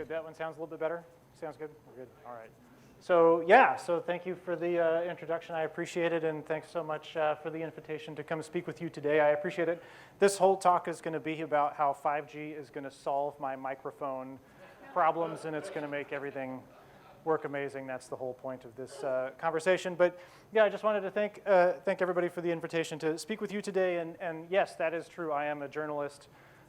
good. That one sounds a little bit better? Sounds good? We're good. All right. So yeah, so thank you for the introduction. I appreciate it, and thanks so much for the invitation to come speak with you today. I appreciate it. This whole talk is going to be about how 5G is going to solve my microphone problems, and it's going to make everything work amazing. That's the whole point of this conversation. But yeah, I just wanted to thank everybody for the invitation to speak with you today. And yes, that is true. I am a journalist.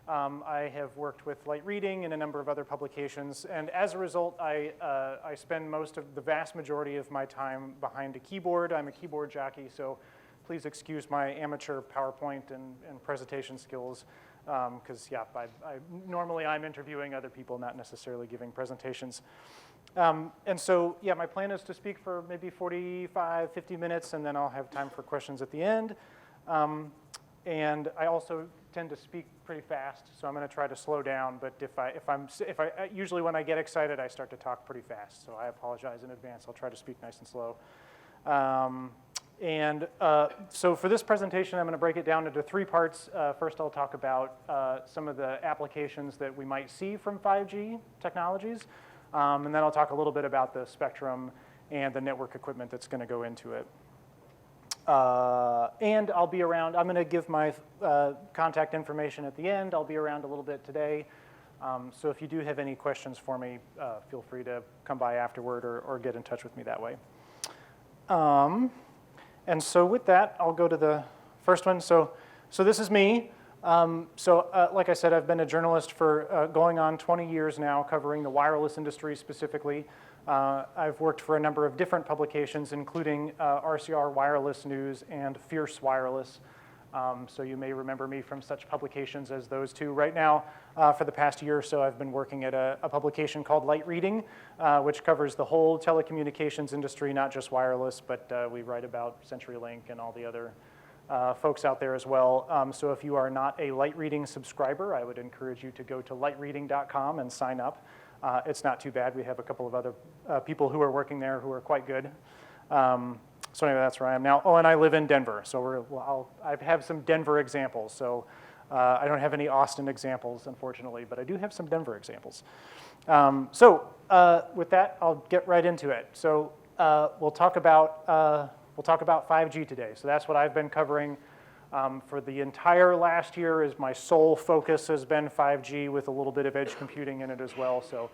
I have worked with light reading and a number of other publications, and as a result, I spend the vast majority of my time behind a keyboard. I'm a keyboard jockey, so please excuse my amateur PowerPoint and presentation skills, because yeah, normally I'm interviewing other people, not necessarily giving presentations. And so yeah, my plan is to speak for maybe 45, 50 minutes, and then I'll have time for questions at the end. And I also tend to speak pretty fast, so I'm going to try to slow down. But usually when I get excited, I start to talk pretty fast. So I apologize in advance. I'll try to speak nice and slow. So for this presentation, I'm going to break it down into three parts. First, I'll talk about some of the applications that we might see from 5G technologies, and then I'll talk a little bit about the spectrum and the network equipment that's going to go into it. And I'll be around. I'm going to give my contact information at the end. I'll be around a little bit today. So if you do have any questions for me, feel free to come by afterward or get in touch with me that way. And so with that, I'll go to the first one. So this is me. Like I said, I've been a journalist for going on 20 years now, covering the wireless industry specifically. I've worked for a number of different publications, including RCR Wireless News and Fierce Wireless. So you may remember me from such publications as those two. Right now, for the past year or so, I've been working at a publication called Light Reading, which covers the whole telecommunications industry, not just wireless, but we write about CenturyLink and all the other folks out there as well. So if you are not a Light Reading subscriber, I would encourage you to go to lightreading.com and sign up. It's not too bad. We have a couple of other people who are working there who are quite good. So anyway, that's where I am now. Oh, and I live in Denver. So I have some Denver examples. So I don't have any Austin examples, unfortunately, but I do have some Denver examples. With that, I'll get right into it. So we'll talk about 5G today. So that's what I've been covering for the entire last year. Is my sole focus has been 5G with a little bit of edge computing in it as well. So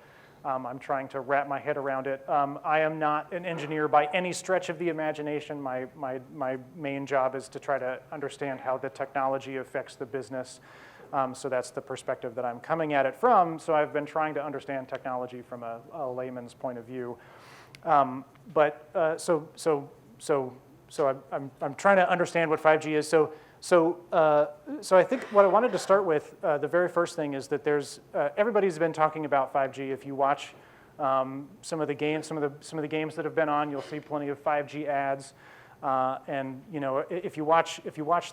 I'm trying to wrap my head around it. I am not an engineer by any stretch of the imagination. My main job is to try to understand how the technology affects the business. So that's the perspective that I'm coming at it from. So I've been trying to understand technology from a layman's point of view. So I'm trying to understand what 5G is. So I think what I wanted to start with, the very first thing is that everybody's been talking about 5G. If you watch some of the games that have been on, you'll see plenty of 5G ads. And if you watch the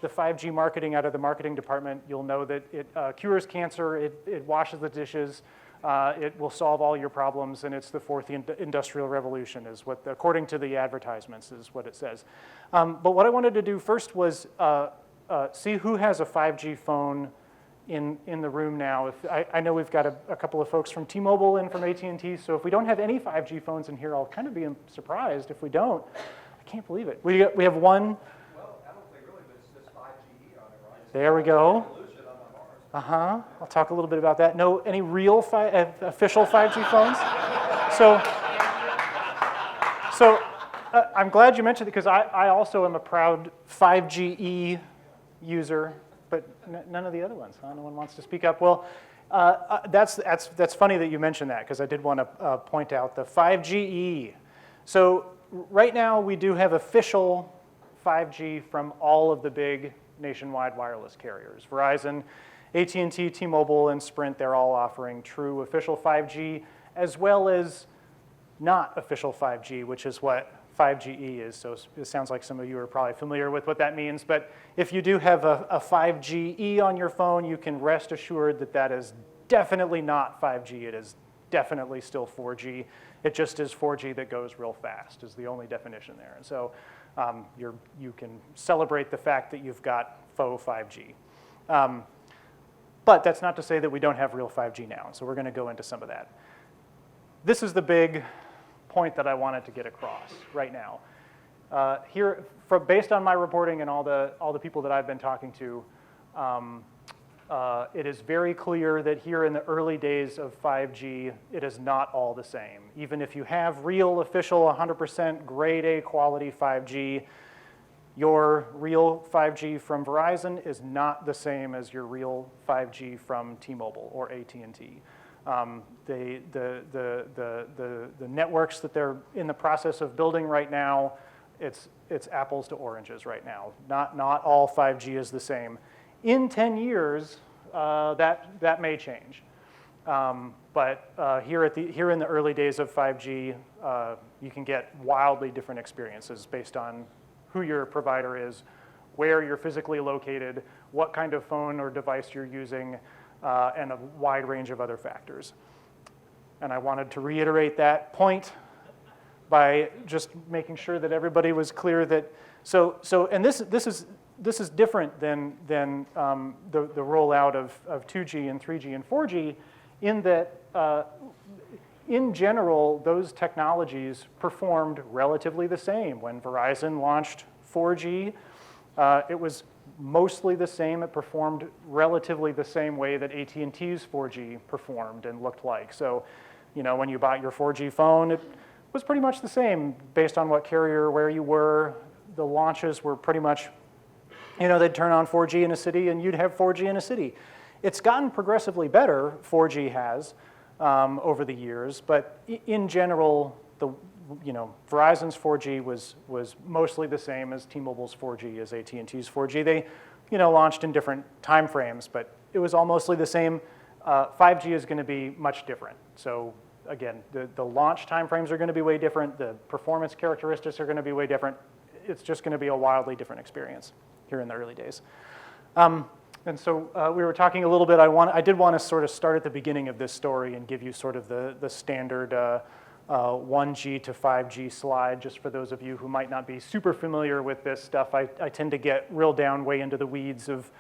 5G marketing out of the marketing department, you'll know that it cures cancer, it washes the dishes. It will solve all your problems, and it's the fourth industrial revolution, is what, according to the advertisements, is what it says. But what I wanted to do first was see who has a 5G phone in the room now. I know we've got a couple of folks from T-Mobile and from AT&T, so if we don't have any 5G phones in here, I'll kind of be surprised if we don't. I can't believe it. We have one. Well, I don't think really, but it's just 5G on it, right? There we go. I'll talk a little bit about that. No, any real official 5G phones? So I'm glad you mentioned it, because I also am a proud 5GE user, but none of the other ones. No one wants to speak up. Well, that's funny that you mentioned that, because I did want to point out the 5GE. So right now we do have official 5G from all of the big nationwide wireless carriers. Verizon, AT&T, T-Mobile, and Sprint, they're all offering true official 5G, as well as not official 5G, which is what 5GE is. So it sounds like some of you are probably familiar with what that means. But if you do have a 5GE on your phone, you can rest assured that that is definitely not 5G. It is definitely still 4G. It just is 4G that goes real fast, is the only definition there. And so you can celebrate the fact that you've got faux 5G. But that's not to say that we don't have real 5G now. So we're going to go into some of that. this is the big point that I wanted to get across right now. Based on my reporting and all the people that I've been talking to, it is very clear that here in the early days of 5G, it is not all the same. Even if you have real, official, 100% grade A quality 5G, your real 5G from Verizon is not the same as your real 5G from T-Mobile or AT&T. The networks that they're in the process of building right now, it's apples to oranges right now. Not all 5G is the same. In 10 years, that may change. But here in the early days of 5G, you can get wildly different experiences based on who your provider is, where you're physically located, what kind of phone or device you're using, and a wide range of other factors. And I wanted to reiterate that point by just making sure that everybody was clear that, and this is different than the rollout of 2G and 3G and 4G in that, in general, those technologies performed relatively the same. When Verizon launched 4G, it was mostly the same. It performed relatively the same way that AT&T's 4G performed and looked like. So, when you bought your 4G phone, it was pretty much the same based on what carrier, where you were. The launches were pretty much, they'd turn on 4G in a city and you'd have 4G in a city. It's gotten progressively better, 4G has, over the years, but in general, Verizon's 4G was mostly the same as T-Mobile's 4G, as AT&T's 4G. They, launched in different time frames, but it was all mostly the same. 5G is going to be much different. So again, the launch time frames are going to be way different. The performance characteristics are going to be way different. It's just going to be a wildly different experience here in the early days. And so we were talking a little bit. I did want to sort of start at the beginning of this story and give you sort of the standard 1G to 5G slide, just for those of you who might not be super familiar with this stuff. I tend to get real down way into the weeds of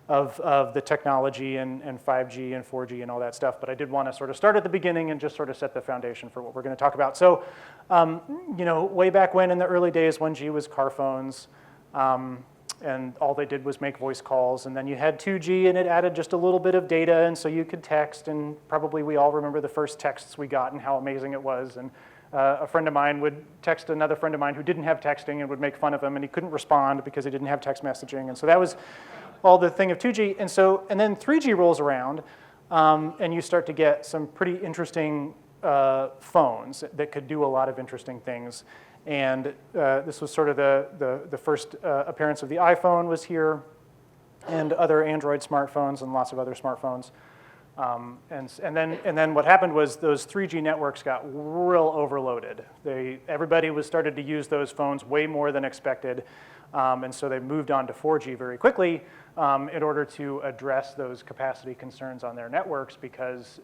the technology and 5G and 4G and all that stuff, but I did want to sort of start at the beginning and just sort of set the foundation for what we're going to talk about. So, way back when in the early days, 1G was car phones, and all they did was make voice calls, and then you had 2G and it added just a little bit of data, and so you could text, and probably we all remember the first texts we got and how amazing it was, and a friend of mine would text another friend of mine who didn't have texting and would make fun of him, and he couldn't respond because he didn't have text messaging, and so that was all the thing of 2G, and then 3G rolls around, and you start to get some pretty interesting phones that could do a lot of interesting things. And this was sort of the first appearance of the iPhone was here, and other Android smartphones and lots of other smartphones. And then what happened was those 3G networks got real overloaded. Everybody started to use those phones way more than expected, and so they moved on to 4G very quickly in order to address those capacity concerns on their networks, because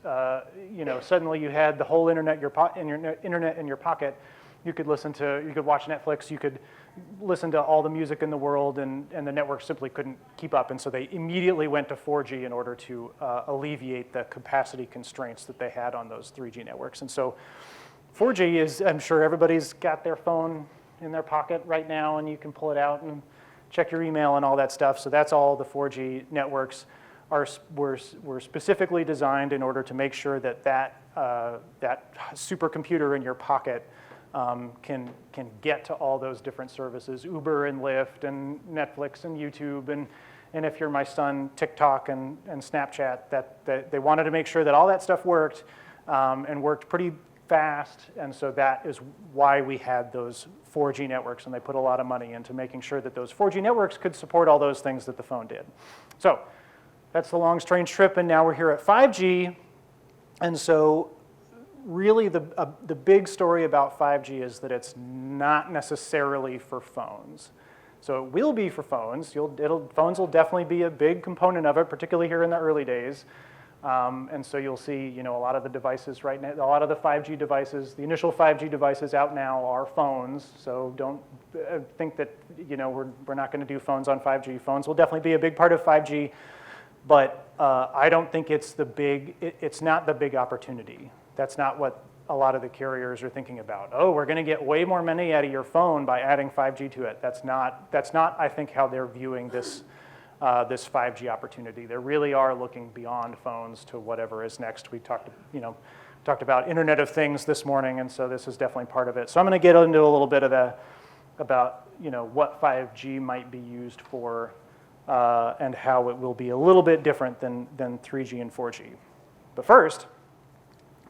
suddenly you had the whole internet in your pocket. You could watch Netflix, you could listen to all the music in the world, and the network simply couldn't keep up. And so they immediately went to 4G in order to alleviate the capacity constraints that they had on those 3G networks. And so 4G is, I'm sure everybody's got their phone in their pocket right now, and you can pull it out and check your email and all that stuff. So that's all the 4G networks were specifically designed in order to make sure that supercomputer in your pocket can get to all those different services, Uber and Lyft and Netflix and YouTube, and if you're my son, TikTok and Snapchat, that they wanted to make sure that all that stuff worked and worked pretty fast, and so that is why we had those 4G networks, and they put a lot of money into making sure that those 4G networks could support all those things that the phone did. So that's the long, strange trip, and now we're here at 5G, and so really, the big story about 5G is that it's not necessarily for phones. So it will be for phones. Phones will definitely be a big component of it, particularly here in the early days. And so you'll see, a lot of the devices right now, a lot of the 5G devices, the initial 5G devices out now are phones. So don't think that, we're not going to do phones on 5G. Phones will definitely be a big part of 5G, but I don't think it's not the big opportunity. That's not what a lot of the carriers are thinking about. Oh, we're going to get way more money out of your phone by adding 5G to it. That's not, I think, how they're viewing this, this 5G opportunity. They really are looking beyond phones to whatever is next. We talked about Internet of Things this morning, and so this is definitely part of it. So I'm going to get into a little bit of about what 5G might be used for and how it will be a little bit different than 3G and 4G. But first,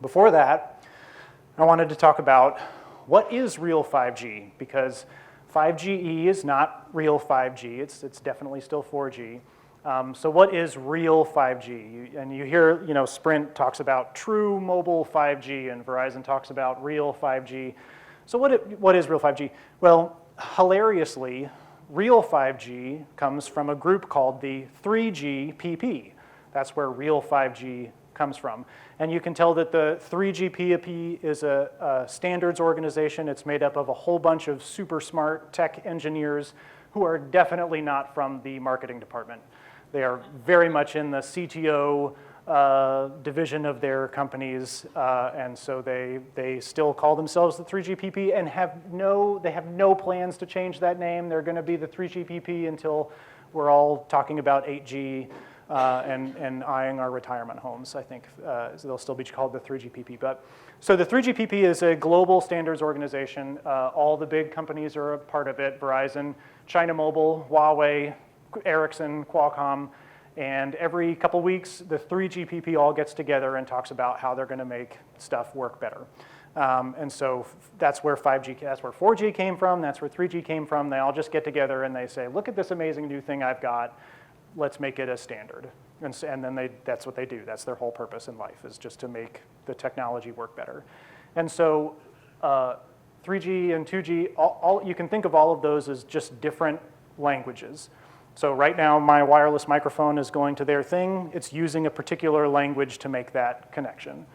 before that, I wanted to talk about what is real 5G, because 5GE is not real 5G. It's definitely still 4G. So what is real 5G? And you hear, Sprint talks about true mobile 5G, and Verizon talks about real 5G. So what is real 5G? Well, hilariously, real 5G comes from a group called the 3GPP. That's where real 5G comes from. And you can tell that the 3GPP is a standards organization. It's made up of a whole bunch of super smart tech engineers who are definitely not from the marketing department. They are very much in the CTO division of their companies, and so they still call themselves the 3GPP and they have no plans to change that name. They're going to be the 3GPP until we're all talking about 8G and eyeing our retirement homes. I think they'll still be called the 3GPP. But so the 3GPP is a global standards organization. All the big companies are a part of it: Verizon, China Mobile, Huawei, Ericsson, Qualcomm. And every couple weeks, the 3GPP all gets together and talks about how they're going to make stuff work better. And so that's where 5G, that's where 4G came from, that's where 3G came from. They all just get together and they say, look at this amazing new thing I've got, let's make it a standard. And then that's what they do. That's their whole purpose in life, is just to make the technology work better. And so 3G and 2G, you can think of all of those as just different languages. So right now, my wireless microphone is going to their thing. It's using a particular language to make that connection.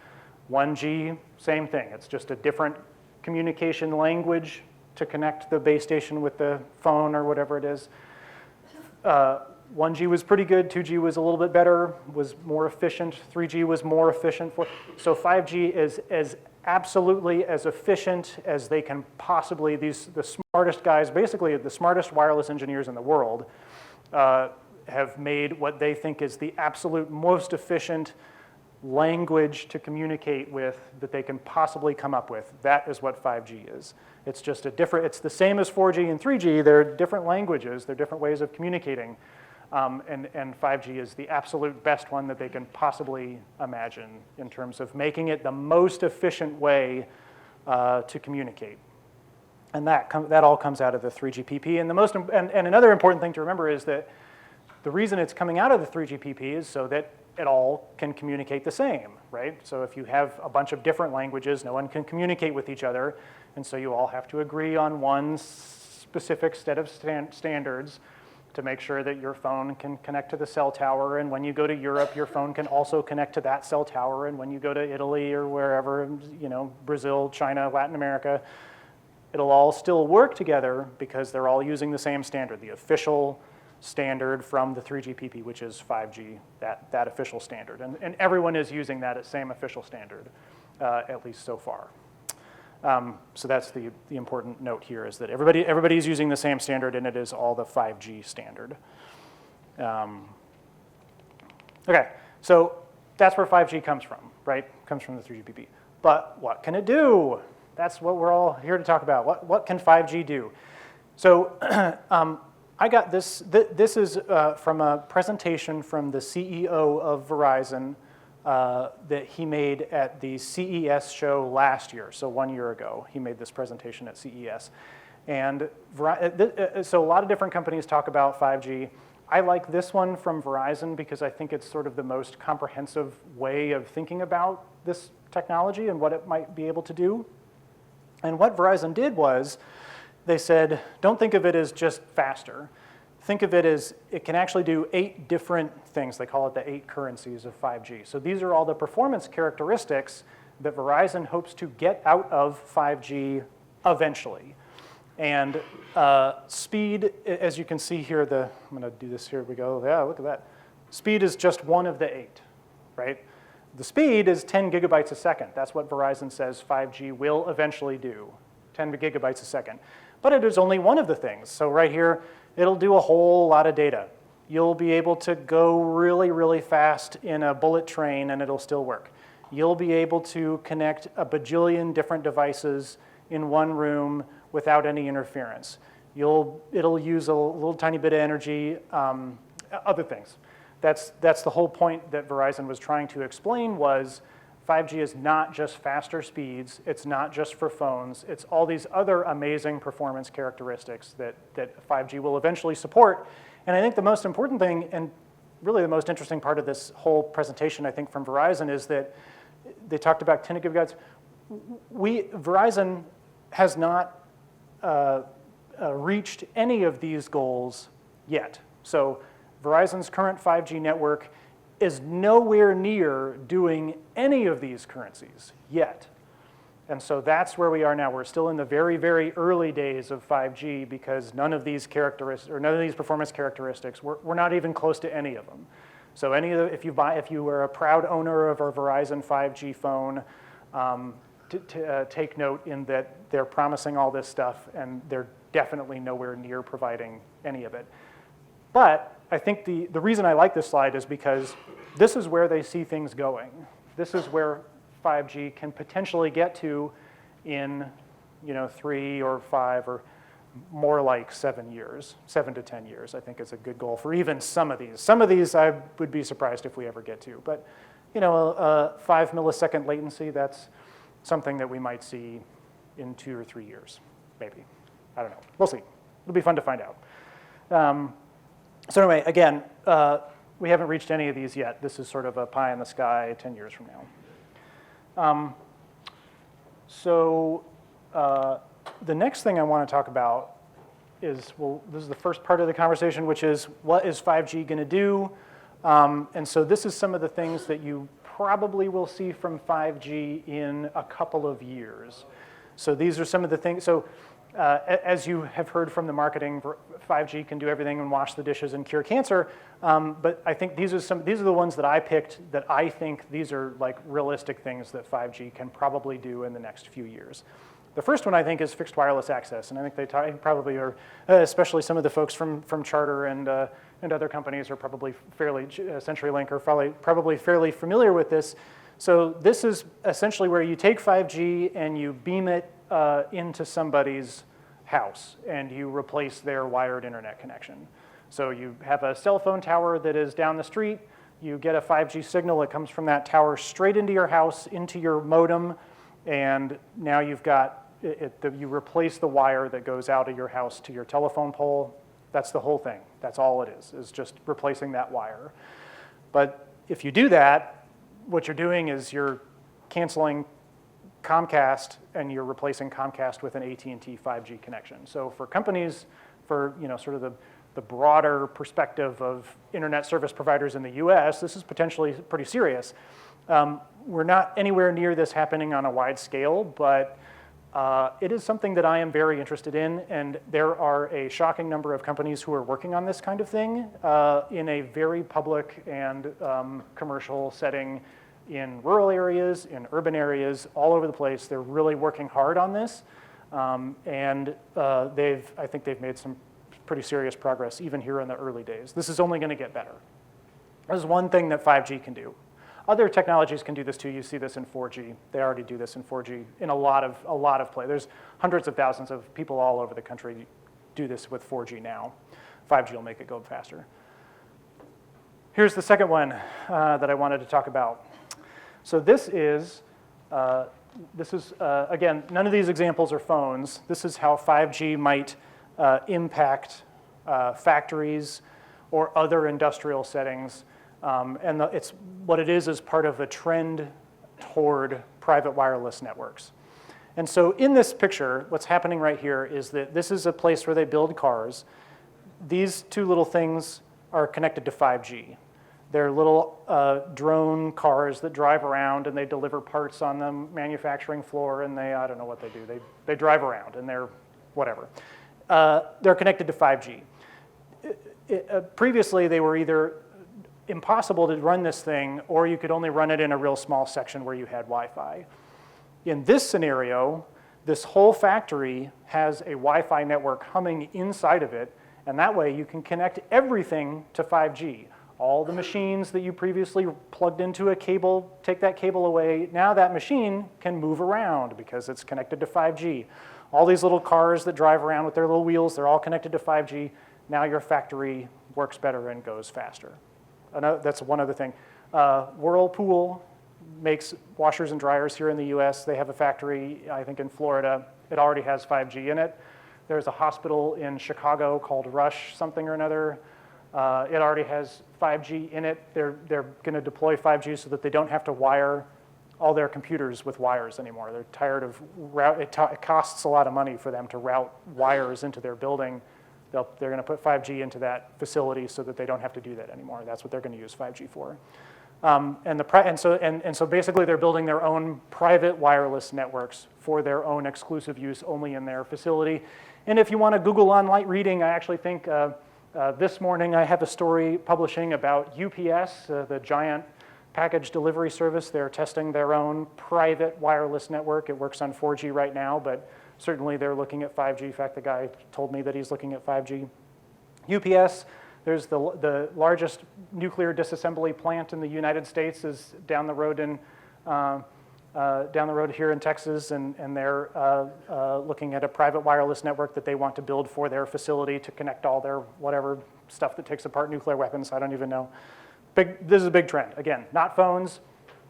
1G, same thing. It's just a different communication language to connect the base station with the phone or whatever it is. 1G was pretty good. 2G was a little bit better, was more efficient. 3G was more efficient. So 5G is as absolutely as efficient as they can possibly. The smartest guys, basically the smartest wireless engineers in the world, have made what they think is the absolute most efficient language to communicate with that they can possibly come up with. That is what 5G is. It's just it's the same as 4G and 3G. They're different languages. They're different ways of communicating. And 5G is the absolute best one that they can possibly imagine in terms of making it the most efficient way to communicate. And that all comes out of the 3GPP. And another important thing to remember is that the reason it's coming out of the 3GPP is so that it all can communicate the same, right? So if you have a bunch of different languages, no one can communicate with each other, and so you all have to agree on one specific set of standards to make sure that your phone can connect to the cell tower, and when you go to Europe, your phone can also connect to that cell tower, and when you go to Italy or wherever, Brazil, China, Latin America, it'll all still work together because they're all using the same standard, the official standard from the 3GPP, which is 5G, that official standard. And everyone is using that same official standard, at least so far. So that's the important note here, is that everybody's using the same standard, and it is all the 5G standard. Okay, so that's where 5G comes from, right? Comes from the 3GPP. But what can it do? That's what we're all here to talk about. What can 5G do? So I got this. This is from a presentation from the CEO of Verizon that he made at the CES show last year. So 1 year ago, he made this presentation at CES. And so a lot of different companies talk about 5G. I like this one from Verizon because I think it's sort of the most comprehensive way of thinking about this technology and what it might be able to do. And what Verizon did was they said, don't think of it as just faster. Think of it as it can actually do 8 different things. They call it the 8 currencies of 5G. So these are all the performance characteristics that Verizon hopes to get out of 5G eventually. And speed, as you can see here, I'm going to do this, here we go. Yeah, look at that. Speed is just one of the 8, right? The speed is 10 gigabytes a second. That's what Verizon says 5G will eventually do, 10 gigabytes a second. But it is only one of the things. So right here, it'll do a whole lot of data. You'll be able to go really, really fast in a bullet train and it'll still work. You'll be able to connect a bajillion different devices in one room without any interference. It'll use a little tiny bit of energy, other things. That's the whole point that Verizon was trying to explain was 5G is not just faster speeds, it's not just for phones, it's all these other amazing performance characteristics that 5G will eventually support. And I think the most important thing, and really the most interesting part of this whole presentation, I think, from Verizon is that they talked about 10 gigabytes. Verizon has not reached any of these goals yet. So Verizon's current 5G network is nowhere near doing any of these currencies yet. And so that's where we are now. We're still in the very, very early days of 5G because none of these characteristics, or none of these performance characteristics, we're not even close to any of them. So if you were a proud owner of a Verizon 5G phone, take note in that they're promising all this stuff and they're definitely nowhere near providing any of it. But I think the reason I like this slide is because this is where they see things going. This is where 5G can potentially get to in 3 or 5 or more like 7 years, 7 to 10 years, I think is a good goal for even some of these. Some of these I would be surprised if we ever get to. But 5 millisecond latency, that's something that we might see in 2 or 3 years, maybe. I don't know. We'll see. It'll be fun to find out. So anyway, again, we haven't reached any of these yet. This is sort of a pie in the sky 10 years from now. The next thing I want to talk about is, this is the first part of the conversation, which is what is 5G going to do? And so this is some of the things that you probably will see from 5G in a couple of years. So these are some of the things. So as you have heard from the marketing, 5G can do everything and wash the dishes and cure cancer. But I think these are the ones that I picked that I think these are like realistic things that 5G can probably do in the next few years. The first one I think is fixed wireless access, and I think they probably are, especially some of the folks from Charter and other companies are probably fairly, CenturyLink are probably fairly familiar with this. So this is essentially where you take 5G and you beam it into somebody's house and you replace their wired internet connection. So you have a cell phone tower that is down the street, you get a 5G signal that comes from that tower straight into your house, into your modem, and now you've got you replace the wire that goes out of your house to your telephone pole. That's the whole thing. That's all it is just replacing that wire. But if you do that, what you're doing is you're canceling Comcast and you're replacing Comcast with an AT&T 5G connection. So for companies, for sort of the broader perspective of internet service providers in the US, this is potentially pretty serious. We're not anywhere near this happening on a wide scale, but it is something that I am very interested in, and there are a shocking number of companies who are working on this kind of thing in a very public and commercial setting in rural areas, in urban areas, all over the place. They're really working hard on this, and I think they've made some pretty serious progress even here in the early days. This is only going to get better. There's one thing that 5G can do. Other technologies can do this too. You see this in 4G. They already do this in 4G in a lot of play. There's hundreds of thousands of people all over the country do this with 4G now. 5G will make it go faster. Here's the second one that I wanted to talk about. So this is again, none of these examples are phones. This is how 5G might impact factories or other industrial settings. And what it is part of a trend toward private wireless networks. And so in this picture, what's happening right here is that this is a place where they build cars. These two little things are connected to 5G. They're little drone cars that drive around and they deliver parts on the manufacturing floor, and I don't know what they do. They drive around and they're whatever. They're connected to 5G. Previously, they were either impossible to run this thing, or you could only run it in a real small section where you had Wi-Fi. In this scenario, this whole factory has a Wi-Fi network humming inside of it, and that way you can connect everything to 5G. All the machines that you previously plugged into a cable, take that cable away, now that machine can move around because it's connected to 5G. All these little cars that drive around with their little wheels, they're all connected to 5G. Now your factory works better and goes faster. That's one other thing. Whirlpool makes washers and dryers here in the US. They have a factory, I think, in Florida. It already has 5G in it. There's a hospital in Chicago called Rush something or another. It already has 5G in it. They're going to deploy 5G so that they don't have to wire all their computers with wires anymore. They're tired of it costs a lot of money for them to route wires into their building. They're going to put 5G into that facility so that they don't have to do that anymore. That's what they're going to use 5G for. And so basically they're building their own private wireless networks for their own exclusive use only in their facility. And if you want to Google on light reading, I actually think this morning I have a story publishing about UPS, the giant package delivery service. They're testing their own private wireless network. It works on 4G right now, but certainly they're looking at 5G. In fact, the guy told me that he's looking at 5G. UPS, there's the largest nuclear disassembly plant in the United States is down the road here in Texas, and they're looking at a private wireless network that they want to build for their facility to connect all their whatever stuff that takes apart nuclear weapons. I don't even know. This is a big trend. Again, not phones,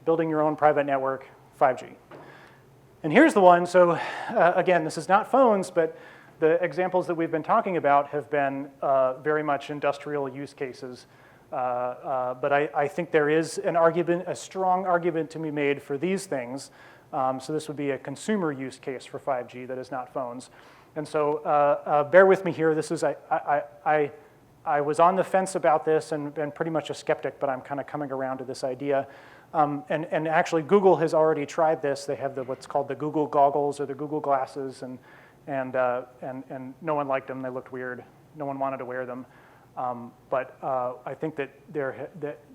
building your own private network, 5G. And here's the one. So again, this is not phones, but the examples that we've been talking about have been very much industrial use cases. But I think there is an argument, a strong argument to be made for these things. So this would be a consumer use case for 5G that is not phones. And so bear with me here. This is I was on the fence about this and pretty much a skeptic, but I'm kind of coming around to this idea. And actually, Google has already tried this. They have what's called the Google goggles or the Google glasses, and no one liked them. They looked weird. No one wanted to wear them. But I think that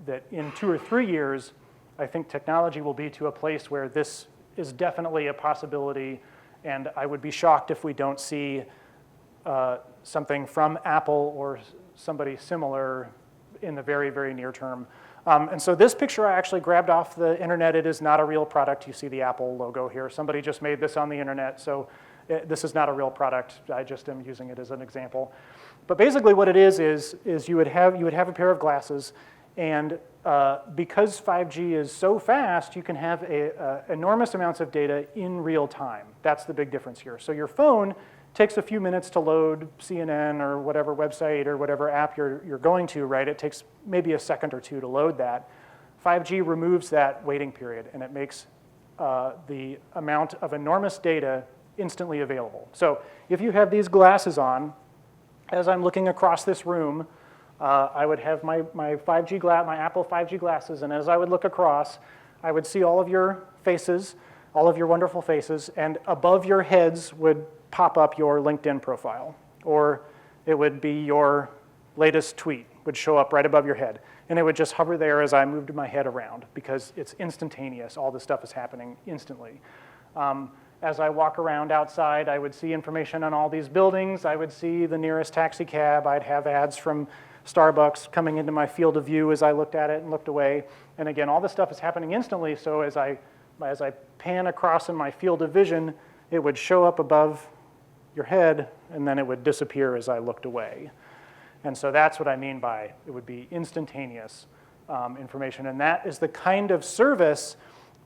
that in 2 or 3 years, I think technology will be to a place where this is definitely a possibility, and I would be shocked if we don't see something from Apple or somebody similar in the very, very near term. And so this picture I actually grabbed off the internet. It is not a real product. You see the Apple logo here. Somebody just made this on the internet, so this is not a real product. I just am using it as an example. But basically what it is you would have a pair of glasses, and because 5G is so fast, you can have enormous amounts of data in real time. That's the big difference here. So your phone takes a few minutes to load CNN or whatever website or whatever app you're going to, right? It takes maybe a second or two to load that. 5G removes that waiting period, and it makes the amount of enormous data instantly available. So if you have these glasses on, as I'm looking across this room, I would have my Apple 5G glasses, and as I would look across, I would see all of your faces, all of your wonderful faces, and above your heads would pop up your LinkedIn profile, or it would be your latest tweet would show up right above your head, and it would just hover there as I moved my head around because it's instantaneous. All this stuff is happening instantly. As I walk around outside, I would see information on all these buildings. I would see the nearest taxi cab. I'd have ads from Starbucks coming into my field of view as I looked at it and looked away. And again, all this stuff is happening instantly, so as I pan across in my field of vision, it would show up above your head, and then it would disappear as I looked away. And so that's what I mean by it would be instantaneous information. And that is the kind of service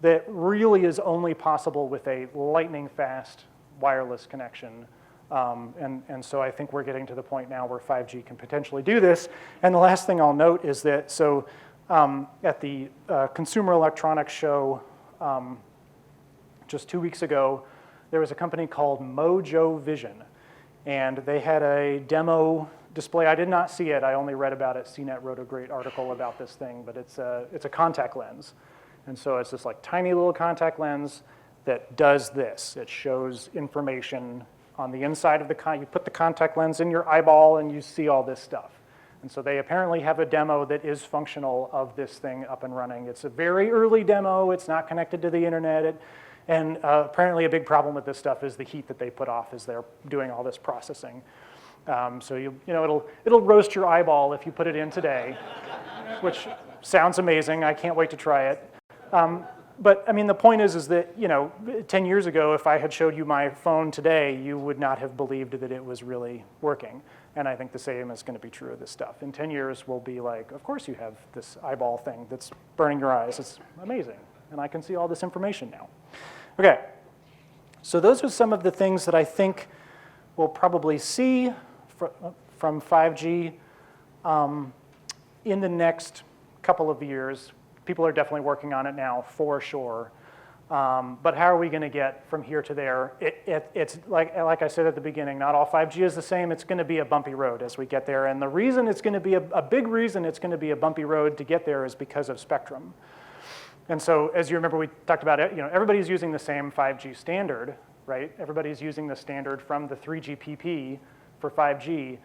that really is only possible with a lightning-fast wireless connection. And so I think we're getting to the point now where 5G can potentially do this. And the last thing I'll note is that, so at the Consumer Electronics Show just 2 weeks ago, there was a company called Mojo Vision, and they had a demo display. I did not see it. I only read about it. CNET wrote a great article about this thing, but it's a contact lens. And so it's this like tiny little contact lens that does this. It shows information on the inside of the you put the contact lens in your eyeball and you see all this stuff. And so they apparently have a demo that is functional of this thing up and running. It's a very early demo. It's not connected to the internet. And apparently a big problem with this stuff is the heat that they put off as they're doing all this processing. So it'll roast your eyeball if you put it in today, which sounds amazing. I can't wait to try it. But I mean, the point is that 10 years ago, if I had showed you my phone today, you would not have believed that it was really working. And I think the same is going to be true of this stuff. In 10 years, we'll be like, of course you have this eyeball thing that's burning your eyes. It's amazing. And I can see all this information now. Okay, so those are some of the things that I think we'll probably see from 5G in the next couple of years. People are definitely working on it now, for sure. But how are we going to get from here to there? It's like I said at the beginning, not all 5G is the same. It's going to be a bumpy road as we get there. And the reason it's going to be a big reason it's going to be a bumpy road to get there is because of spectrum. And so, as you remember, we talked about it. Everybody's using the same 5G standard, right? Everybody's using the standard from the 3GPP for 5G.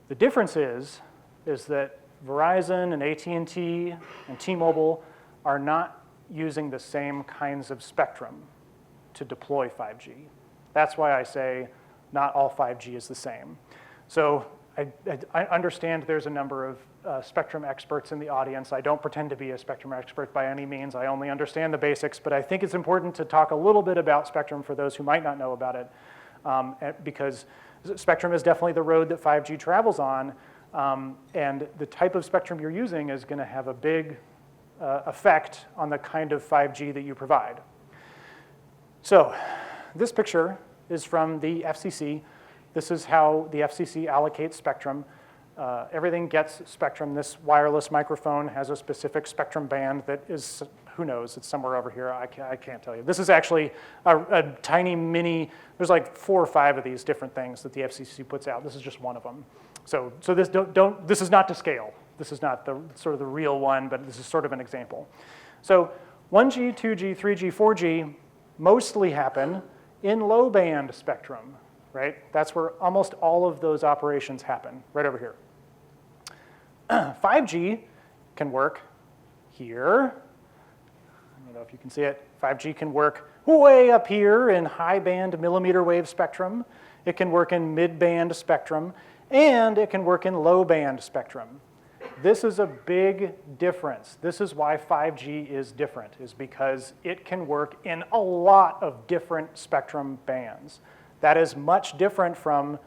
The difference is that Verizon and AT&T and T-Mobile are not using the same kinds of spectrum to deploy 5G. That's why I say not all 5G is the same. So I understand there's a number of spectrum experts in the audience. I don't pretend to be a spectrum expert by any means. I only understand the basics, but I think it's important to talk a little bit about spectrum for those who might not know about it, because spectrum is definitely the road that 5G travels on, and the type of spectrum you're using is going to have a big effect on the kind of 5G that you provide. So this picture is from the FCC. This is how the FCC allocates spectrum. Everything gets spectrum. This wireless microphone has a specific spectrum band that is, who knows, it's somewhere over here. I can't tell you. This is actually a tiny mini, there's like 4 or 5 of these different things that the FCC puts out. This is just one of them. So this this is not to scale. This is not the sort of the real one, but this is sort of an example. So 1G, 2G, 3G, 4G mostly happen in low band spectrum, right? That's where almost all of those operations happen, right over here. 5G can work here. I don't know if you can see it. 5G can work way up here in high band millimeter wave spectrum. It can work in mid band spectrum, and it can work in low band spectrum. This is a big difference. This is why 5G is different, is because it can work in a lot of different spectrum bands. That is much different from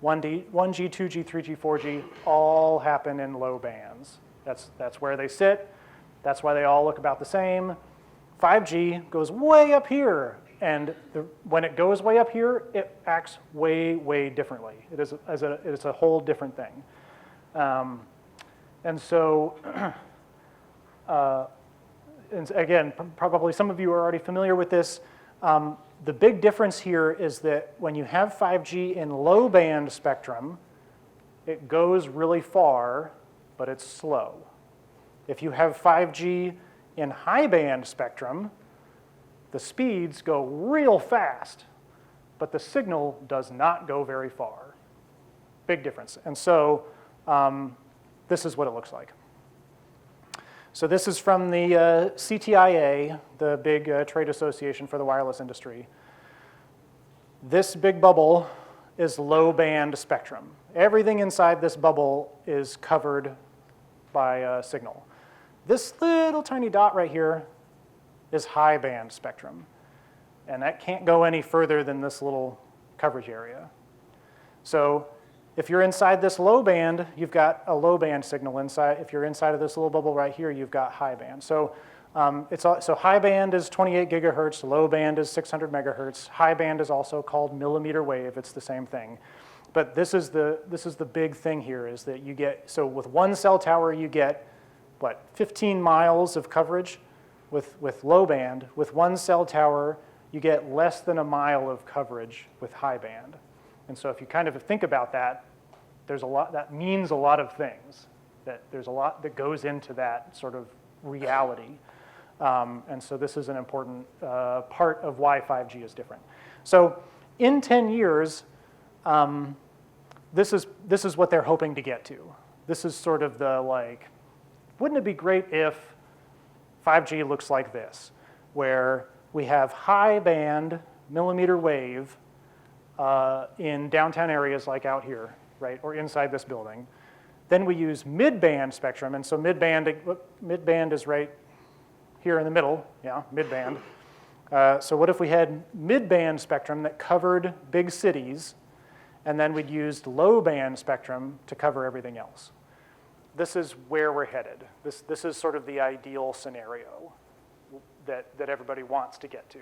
1G, 2G, 3G, 4G, all happen in low bands. That's where they sit. That's why they all look about the same. 5G goes way up here, and when it goes way up here, it acts way, way differently. It is a whole different thing. And so, and again, probably some of you are already familiar with this. The big difference here is that when you have 5G in low band spectrum, it goes really far, but it's slow. If you have 5G in high band spectrum, the speeds go real fast, but the signal does not go very far. Big difference. And so this is what it looks like. So this is from the CTIA, the big trade association for the wireless industry. This big bubble is low band spectrum. Everything inside this bubble is covered by signal. This little tiny dot right here is high band spectrum. And that can't go any further than this little coverage area. So if you're inside this low band, you've got a low band signal inside. If you're inside of this little bubble right here, you've got high band. So so high band is 28 gigahertz, low band is 600 megahertz. High band is also called millimeter wave. It's the same thing. But this is the big thing here, is that you get, so with one cell tower you get, what, 15 miles of coverage with low band. With one cell tower, you get less than a mile of coverage with high band. And so if you kind of think about that, there's a lot, that means a lot of things. That there's a lot that goes into that sort of reality. And so this is an important part of why 5G is different. So in 10 years, this is what they're hoping to get to. this is sort of the like, wouldn't it be great if 5G looks like this, where we have high band millimeter wave in downtown areas like out here, right, or inside this building. Then we use mid-band spectrum, and so mid-band is right here in the middle, yeah, mid-band. So what if we had mid-band spectrum that covered big cities, and then we'd used low-band spectrum to cover everything else? This is where we're headed. This is sort of the ideal scenario that everybody wants to get to.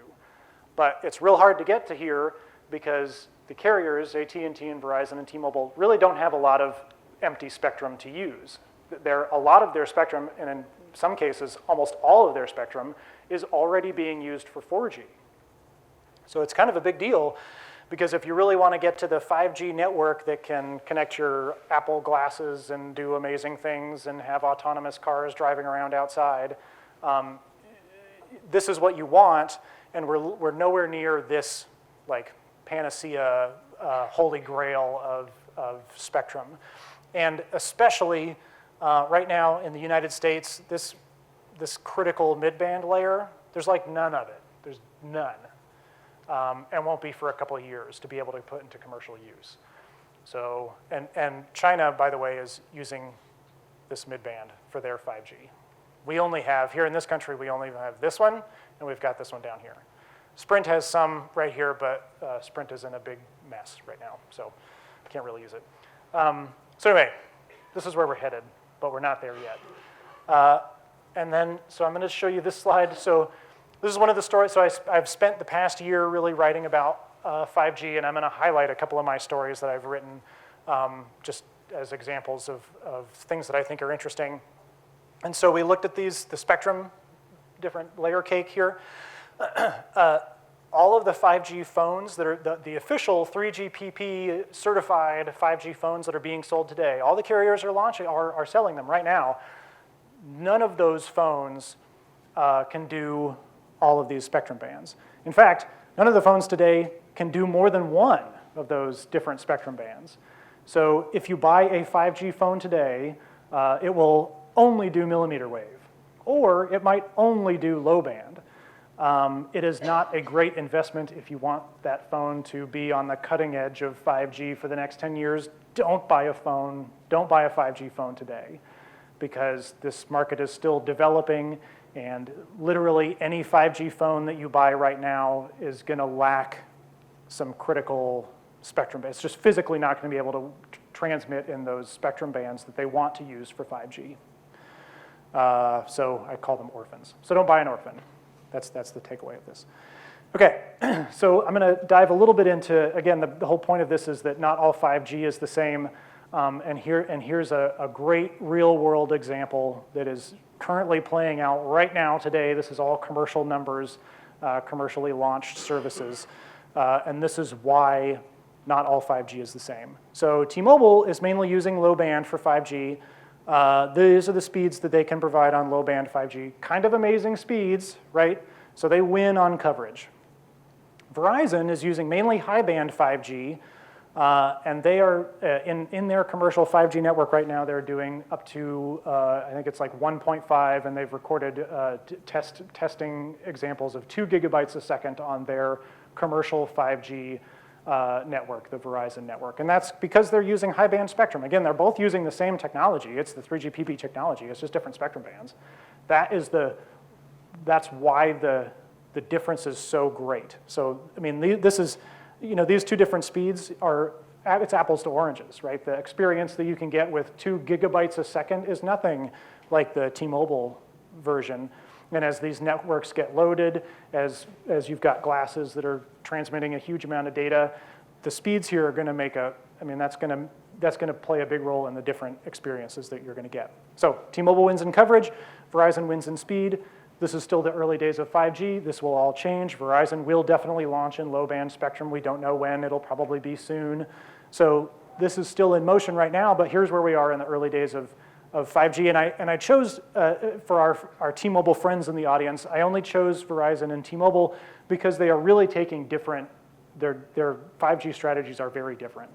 But it's real hard to get to here because the carriers, AT&T and Verizon and T-Mobile, really don't have a lot of empty spectrum to use. A lot of their spectrum, and in some cases, almost all of their spectrum, is already being used for 4G. So it's kind of a big deal, because if you really want to get to the 5G network that can connect your Apple glasses and do amazing things and have autonomous cars driving around outside, this is what you want, and we're nowhere near this like panacea, holy grail of spectrum. And especially right now in the United States, this critical mid-band layer, there's like none of it. There's none. And won't be for a couple of years to be able to put into commercial use. So, and China, by the way, is using this mid-band for their 5G. We only have, here in this country, we only have this one, and we've got this one down here. Sprint has some right here, but Sprint is in a big mess right now, so can't really use it. So anyway, this is where we're headed, but we're not there yet. And then, so I'm going to show you this slide. So this is one of the stories. So I've spent the past year really writing about 5G, and I'm going to highlight a couple of my stories that I've written just as examples of things that I think are interesting. And so we looked at the spectrum, different layer cake here. All of the 5G phones that are the official 3GPP certified 5G phones that are being sold today, all the carriers are selling them right now. None of those phones can do all of these spectrum bands. In fact, none of the phones today can do more than one of those different spectrum bands. So if you buy a 5G phone today, it will only do millimeter wave, or it might only do low band. It is not a great investment if you want that phone to be on the cutting edge of 5G for the next 10 years. Don't buy a 5G phone today, because this market is still developing, and literally any 5G phone that you buy right now is going to lack some critical spectrum bands. It's just physically not going to be able to transmit in those spectrum bands that they want to use for 5G. So I call them orphans. So don't buy an orphan. That's the takeaway of this. Okay, so I'm going to dive a little bit into, again, the whole point of this is that not all 5G is the same. And here's a great real-world example that is currently playing out right now today. This is all commercial numbers, commercially launched services. And this is why not all 5G is the same. So T-Mobile is mainly using low band for 5G. These are the speeds that they can provide on low band 5G. Kind of amazing speeds, right? So they win on coverage. Verizon is using mainly high band 5G, and they are, in their commercial 5G network right now, they're doing up to, I think it's like 1.5, and they've recorded testing examples of 2 gigabytes a second on their commercial 5G network, the Verizon network. And that's because they're using high band spectrum. Again, they're both using the same technology. It's the 3GPP technology. It's just different spectrum bands. That's why the difference is so great. So, I mean, this is, these two different speeds it's apples to oranges, right? The experience that you can get with 2 gigabytes a second is nothing like the T-Mobile version. And as these networks get loaded, as you've got glasses that are transmitting a huge amount of data, the speeds here are going to that's going to play a big role in the different experiences that you're going to get. So T-Mobile wins in coverage, Verizon wins in speed. This is still the early days of 5G. This will all change. Verizon will definitely launch in low band spectrum. We don't know when. It'll probably be soon. So this is still in motion right now, but here's where we are in the early days of 5G, and I chose, for our T-Mobile friends in the audience, I only chose Verizon and T-Mobile because they are really taking different, their 5G strategies are very different.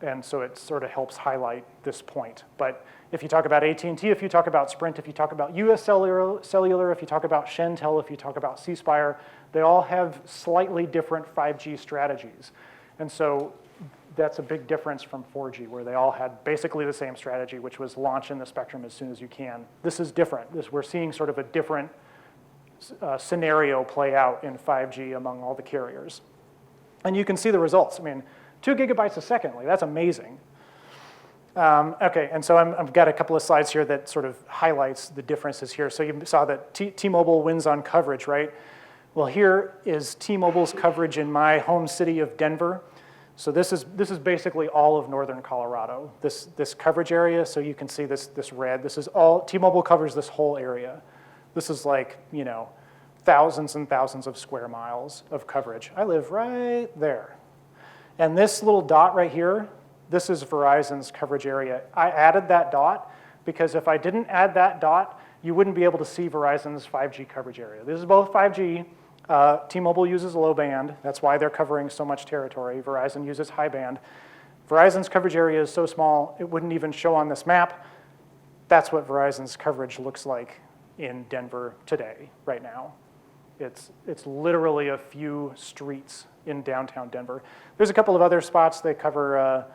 And so it sort of helps highlight this point. But if you talk about AT&T, if you talk about Sprint, if you talk about US Cellular, if you talk about Shentel, if you talk about C Spire, they all have slightly different 5G strategies. And so that's a big difference from 4G, where they all had basically the same strategy, which was launch in the spectrum as soon as you can. This is different. We're seeing sort of a different scenario play out in 5G among all the carriers. And you can see the results. I mean, 2 gigabytes a second, like, that's amazing. Okay, and so I've got a couple of slides here that sort of highlights the differences here. So you saw that T-Mobile wins on coverage, right? Well, here is T-Mobile's coverage in my home city of Denver. So this is basically all of northern Colorado, this coverage area. So you can see this red. This is all, T-Mobile covers this whole area. This is like, you know, thousands and thousands of square miles of coverage. I live right there. And this little dot right here, this is Verizon's coverage area. I added that dot because if I didn't add that dot, you wouldn't be able to see Verizon's 5G coverage area. This is both 5G. T-Mobile uses low band. That's why they're covering so much territory. Verizon uses high band. Verizon's coverage area is so small, it wouldn't even show on this map. That's what Verizon's coverage looks like in Denver today, right now. It's literally a few streets in downtown Denver. There's a couple of other spots. They cover,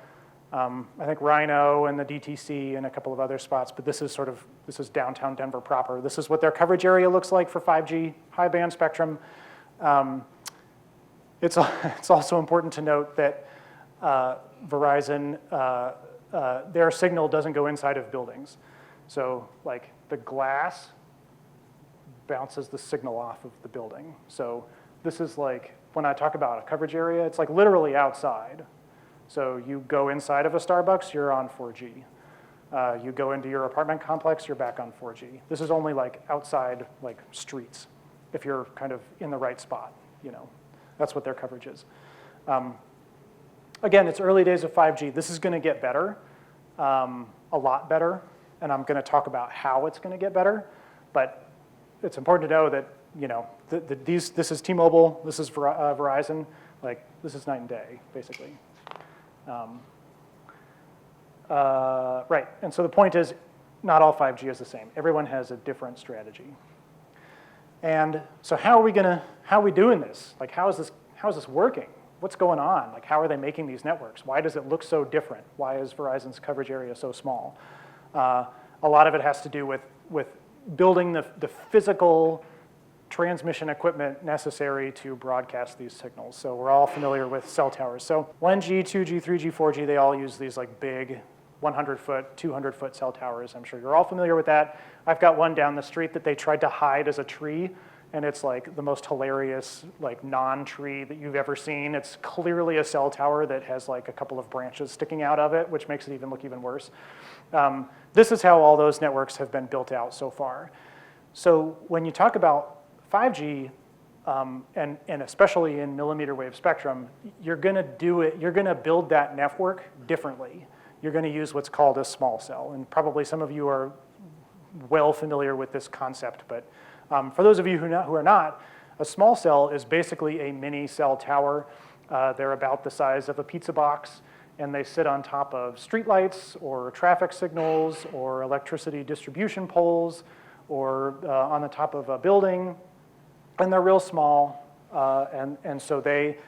I think, Rhino and the DTC and a couple of other spots, but this is downtown Denver proper. This is what their coverage area looks like for 5G high band spectrum. It's also important to note that Verizon, their signal doesn't go inside of buildings. So like the glass bounces the signal off of the building. So this is like, when I talk about a coverage area, it's like literally outside. So you go inside of a Starbucks, you're on 4G. You go into your apartment complex, you're back on 4G. This is only like outside, like streets, if you're kind of in the right spot, you know. That's what their coverage is. Again, it's early days of 5G. This is gonna get better, a lot better, and I'm gonna talk about how it's gonna get better, but it's important to know that, you know, this is T-Mobile, this is Verizon, like this is night and day, basically. Right, and so the point is, not all 5G is the same. Everyone has a different strategy. And so how are we doing this? Like, how is this working? What's going on? Like, how are they making these networks? Why does it look so different? Why is Verizon's coverage area so small? A lot of it has to do with building the physical transmission equipment necessary to broadcast these signals. So we're all familiar with cell towers. So 1G, 2G, 3G, 4G, they all use these like big 100-foot, 200-foot cell towers. I'm sure you're all familiar with that. I've got one down the street that they tried to hide as a tree, and it's like the most hilarious like non-tree that you've ever seen. It's clearly a cell tower that has like a couple of branches sticking out of it, which makes it look even worse. This is how all those networks have been built out so far. So when you talk about 5G, and especially in millimeter wave spectrum, you're gonna build that network differently. You're gonna use what's called a small cell, and probably some of you are well familiar with this concept, but for those of you who are not, a small cell is basically a mini cell tower. They're about the size of a pizza box, and they sit on top of streetlights or traffic signals or electricity distribution poles or on the top of a building. And they're real small, and so they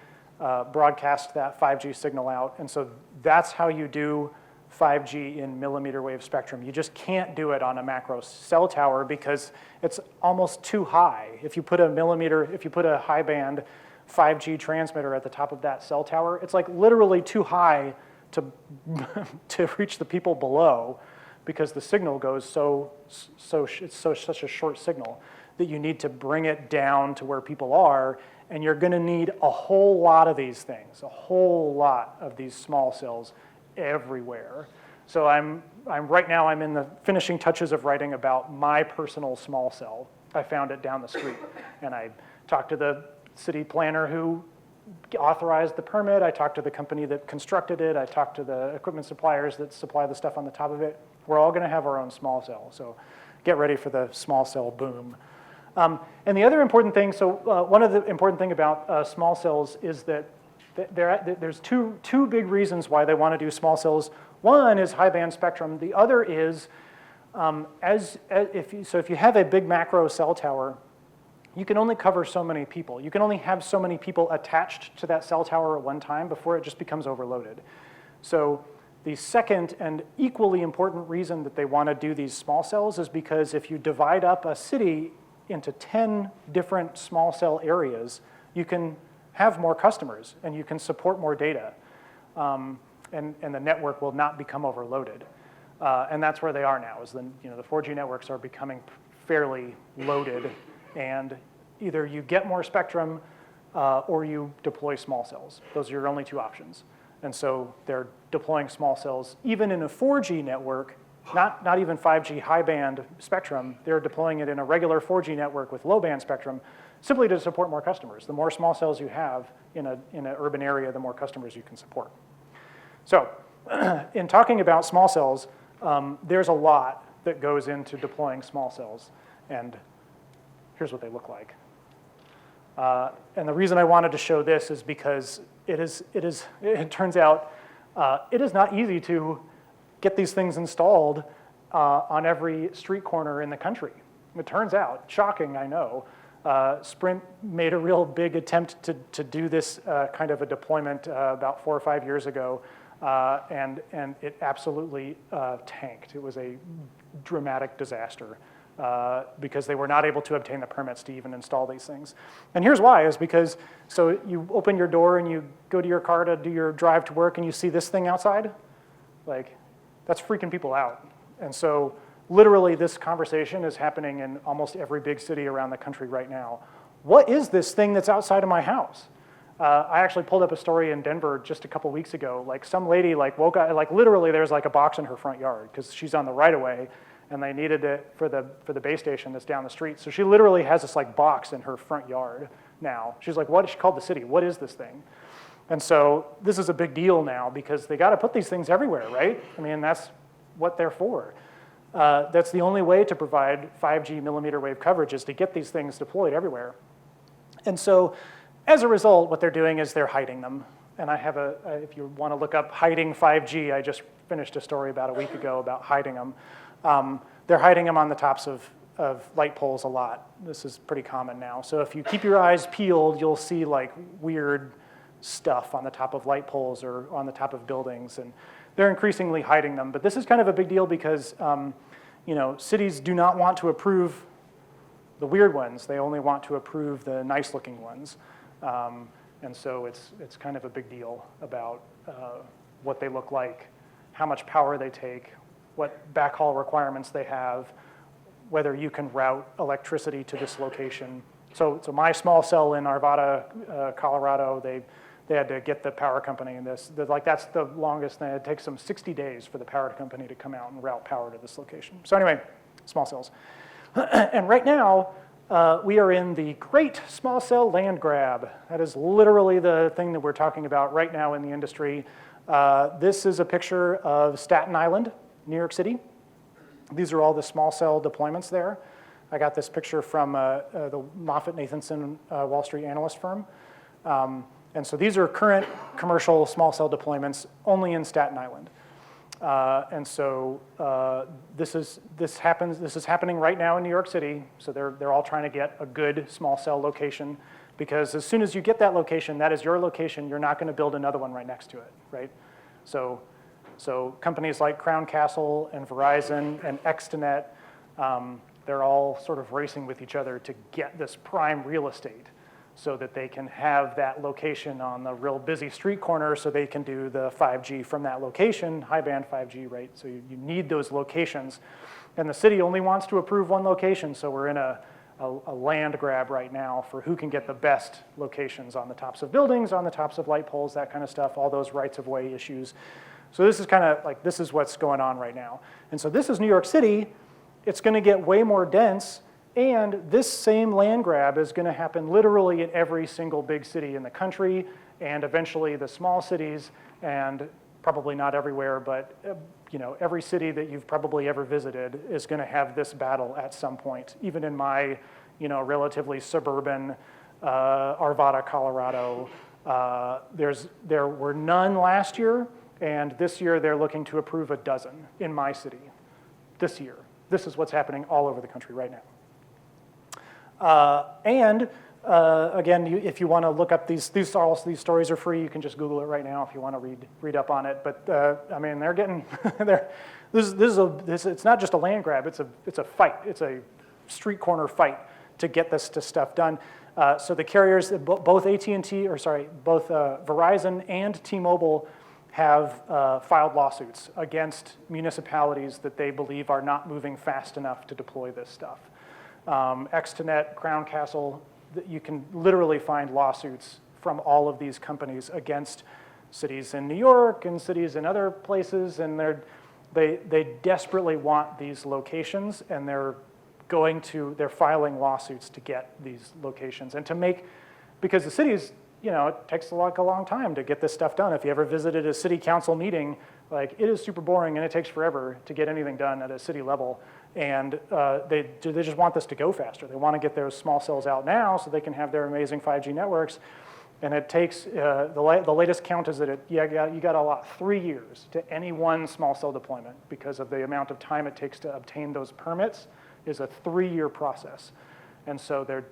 broadcast that 5G signal out. And so that's how you do 5G in millimeter wave spectrum. You just can't do it on a macro cell tower because it's almost too high. If you put a high band 5G transmitter at the top of that cell tower, it's like literally too high to reach the people below because the signal goes it's such a short signal that you need to bring it down to where people are, and you're gonna need a whole lot of these things, a whole lot of these small cells everywhere. So right now I'm in the finishing touches of writing about my personal small cell. I found it down the street, and I talked to the city planner who authorized the permit. I talked to the company that constructed it. I talked to the equipment suppliers that supply the stuff on the top of it. We're all gonna have our own small cell, so get ready for the small cell boom. And the other important thing, one of the important thing about small cells is that there's two big reasons why they want to do small cells. One is high band spectrum. The other is, if you have a big macro cell tower, you can only cover so many people. You can only have so many people attached to that cell tower at one time before it just becomes overloaded. So the second and equally important reason that they want to do these small cells is because if you divide up a city into 10 different small cell areas, you can have more customers and you can support more data. And the network will not become overloaded. And that's where they are now, is the 4G networks are becoming fairly loaded, and either you get more spectrum or you deploy small cells. Those are your only two options. And so they're deploying small cells, even in a 4G network, not even 5G high band spectrum, they're deploying it in a regular 4G network with low band spectrum, simply to support more customers. The more small cells you have in an urban area, the more customers you can support. So in talking about small cells, there's a lot that goes into deploying small cells, and here's what they look like. And the reason I wanted to show this is because it turns out it is not easy to get these things installed on every street corner in the country. It turns out, shocking, I know, Sprint made a real big attempt to do this kind of a deployment about 4 or 5 years ago, and it absolutely tanked. It was a dramatic disaster because they were not able to obtain the permits to even install these things. And here's why, is because, so you open your door and you go to your car to do your drive to work and you see this thing outside, like, that's freaking people out. And so literally this conversation is happening in almost every big city around the country right now. What is this thing that's outside of my house? I actually pulled up a story in Denver just a couple weeks ago. Like, some lady woke up, literally there's like a box in her front yard because she's on the right of way, and they needed it for the base station that's down the street. So she literally has this box in her front yard now. She's like, what? She called the city. What is this thing? And so this is a big deal now because they got to put these things everywhere, right? I mean, that's what they're for. That's the only way to provide 5G millimeter wave coverage, is to get these things deployed everywhere. And so as a result, what they're doing is they're hiding them. And I have if you want to look up hiding 5G, I just finished a story about a week ago about hiding them. They're hiding them on the tops of light poles a lot. This is pretty common now. So if you keep your eyes peeled, you'll see weird stuff on the top of light poles or on the top of buildings, and they're increasingly hiding them. But this is kind of a big deal because cities do not want to approve the weird ones. They only want to approve the nice-looking ones. And so it's kind of a big deal about what they look like, how much power they take, what backhaul requirements they have, whether you can route electricity to this location. So my small cell in Arvada, Colorado, they had to get the power company in this. That's the longest thing. It takes them 60 days for the power company to come out and route power to this location. So anyway, small cells. And right now, we are in the great small cell land grab. That is literally the thing that we're talking about right now in the industry. This is a picture of Staten Island, New York City. These are all the small cell deployments there. I got this picture from the Moffett-Nathanson Wall Street analyst firm. And so these are current commercial small cell deployments only in Staten Island. And so this is happening right now in New York City. So they're all trying to get a good small cell location, because as soon as you get that location, that is your location. You're not going to build another one right next to it, right? So companies like Crown Castle and Verizon and Extenet, they're all sort of racing with each other to get this prime real estate so that they can have that location on the real busy street corner so they can do the 5G from that location, high band 5G, right? So you need those locations. And the city only wants to approve one location, so we're in a land grab right now for who can get the best locations on the tops of buildings, on the tops of light poles, that kind of stuff, all those rights of way issues. So this is kind of this is what's going on right now. And so this is New York City. It's going to get way more dense. And this same land grab is going to happen literally in every single big city in the country, and eventually the small cities, and probably not everywhere, but every city that you've probably ever visited is going to have this battle at some point. Even in my relatively suburban Arvada, Colorado, There were none last year, and this year they're looking to approve a dozen in my city this year. This is what's happening all over the country right now. Again, if you want to look up these stories are free. You can just Google it right now if you want to read up on it. But I mean, they're getting it's not just a land grab. It's a fight. It's a street corner fight to get this stuff done. So the carriers, both Verizon and T-Mobile have filed lawsuits against municipalities that they believe are not moving fast enough to deploy this stuff. Extenet, Crown Castle, you can literally find lawsuits from all of these companies against cities in New York and cities in other places, and they desperately want these locations, and they're filing lawsuits to get these locations and to make, because the cities, it takes like a long time to get this stuff done. If you ever visited a city council meeting, like it is super boring and it takes forever to get anything done at a city level. And they just want this to go faster. They want to get those small cells out now so they can have their amazing 5G networks. And it takes, the latest count is that you got to allot 3 years to any one small cell deployment because of the amount of time it takes to obtain those permits is a 3-year process. And so they're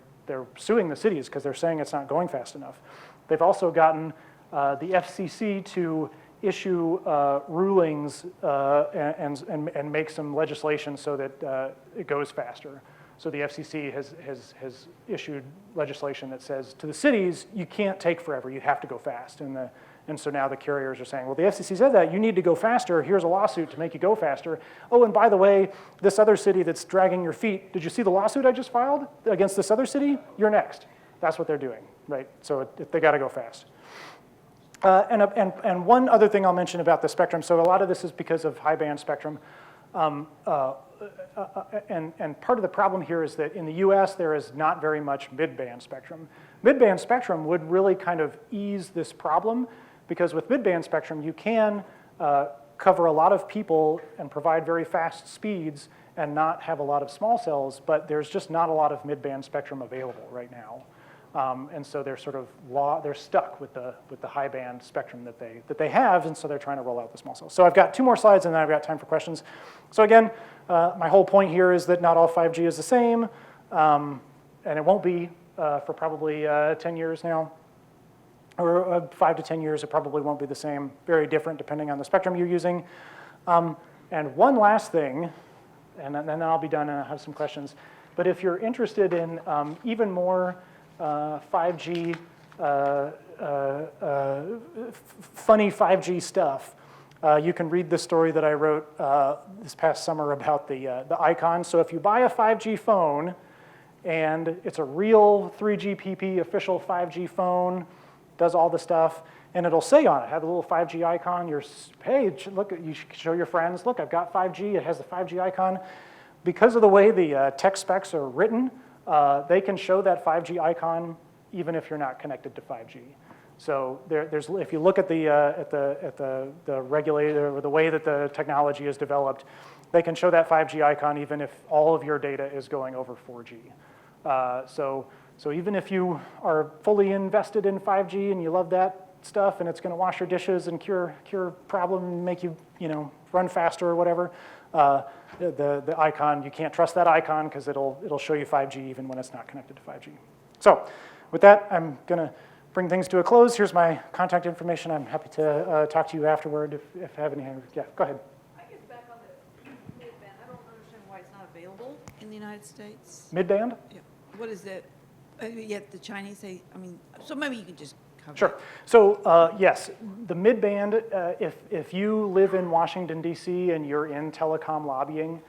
suing the cities because they're saying it's not going fast enough. They've also gotten the FCC to issue rulings and make some legislation so that it goes faster. So the FCC has issued legislation that says to the cities, you can't take forever, you have to go fast. And so now the carriers are saying, well, the FCC said that, you need to go faster, here's a lawsuit to make you go faster. Oh, and by the way, this other city that's dragging your feet, did you see the lawsuit I just filed against this other city? You're next. That's what they're doing, right? So they gotta go fast. And one other thing I'll mention about the spectrum, so a lot of this is because of high band spectrum. And part of the problem here is that in the US, there is not very much mid-band spectrum. Mid-band spectrum would really kind of ease this problem because with mid-band spectrum, you can cover a lot of people and provide very fast speeds and not have a lot of small cells, but there's just not a lot of mid-band spectrum available right now. And so they're sort of they're stuck with the high band spectrum that they have, and so they're trying to roll out the small cells. So I've got 2 more slides, and then I've got time for questions. So again, my whole point here is that not all 5G is the same, and it won't be for probably 10 years now, or 5 to 10 years. It probably won't be the same. Very different depending on the spectrum you're using. And one last thing, and then I'll be done, and I'll have some questions. But if you're interested in even more 5G, funny 5G stuff, you can read the story that I wrote this past summer about the icon. So if you buy a 5G phone, and it's a real 3GPP official 5G phone, does all the stuff, and it'll say on it, have a little 5G icon, hey, look, you should show your friends, look, I've got 5G, it has the 5G icon. Because of the way the tech specs are written, they can show that 5G icon even if you're not connected to 5G. So if you look at the regulator or the way that the technology is developed, they can show that 5G icon even if all of your data is going over 4G. So even if you are fully invested in 5G and you love that stuff and it's going to wash your dishes and cure problem and make you run faster or whatever, the icon, you can't trust that icon because it'll show you 5G even when it's not connected to 5G. So with that, I'm going to bring things to a close. Here's my contact information. I'm happy to talk to you afterward if you have any. Yeah, go ahead. I guess back on the mid-band, I don't understand why it's not available in the United States. Mid-band? Yeah. What is it? Yet the Chinese say, so maybe you can just cover Sure. So yes, the mid-band, if you live in Washington, D.C. and you're in telecom lobbying,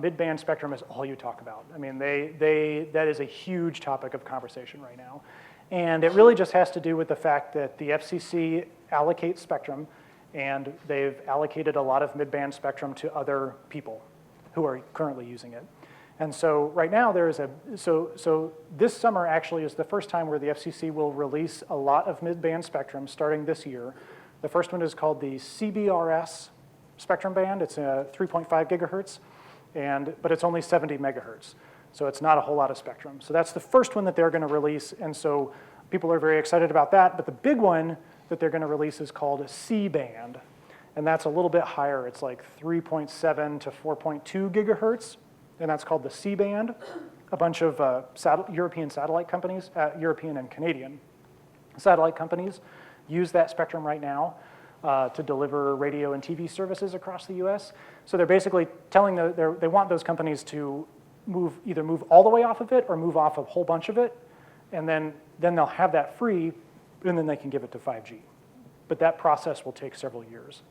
mid-band spectrum is all you talk about. I mean, that is a huge topic of conversation right now. And it really just has to do with the fact that the FCC allocates spectrum, and they've allocated a lot of mid-band spectrum to other people who are currently using it. And so right now there is so this summer actually is the first time where the FCC will release a lot of mid-band spectrum starting this year. The first one is called the CBRS spectrum band. It's 3.5 gigahertz, but it's only 70 megahertz. So it's not a whole lot of spectrum. So that's the first one that they're going to release. And so people are very excited about that, but the big one that they're going to release is called a C-band, and that's a little bit higher. It's like 3.7 to 4.2 gigahertz, and that's called the C-band. A bunch of European satellite companies, European and Canadian satellite companies, use that spectrum right now to deliver radio and TV services across the US. So they're basically telling they want those companies to either move all the way off of it or move off a whole bunch of it, and then they'll have that free, and then they can give it to 5G. But that process will take several years.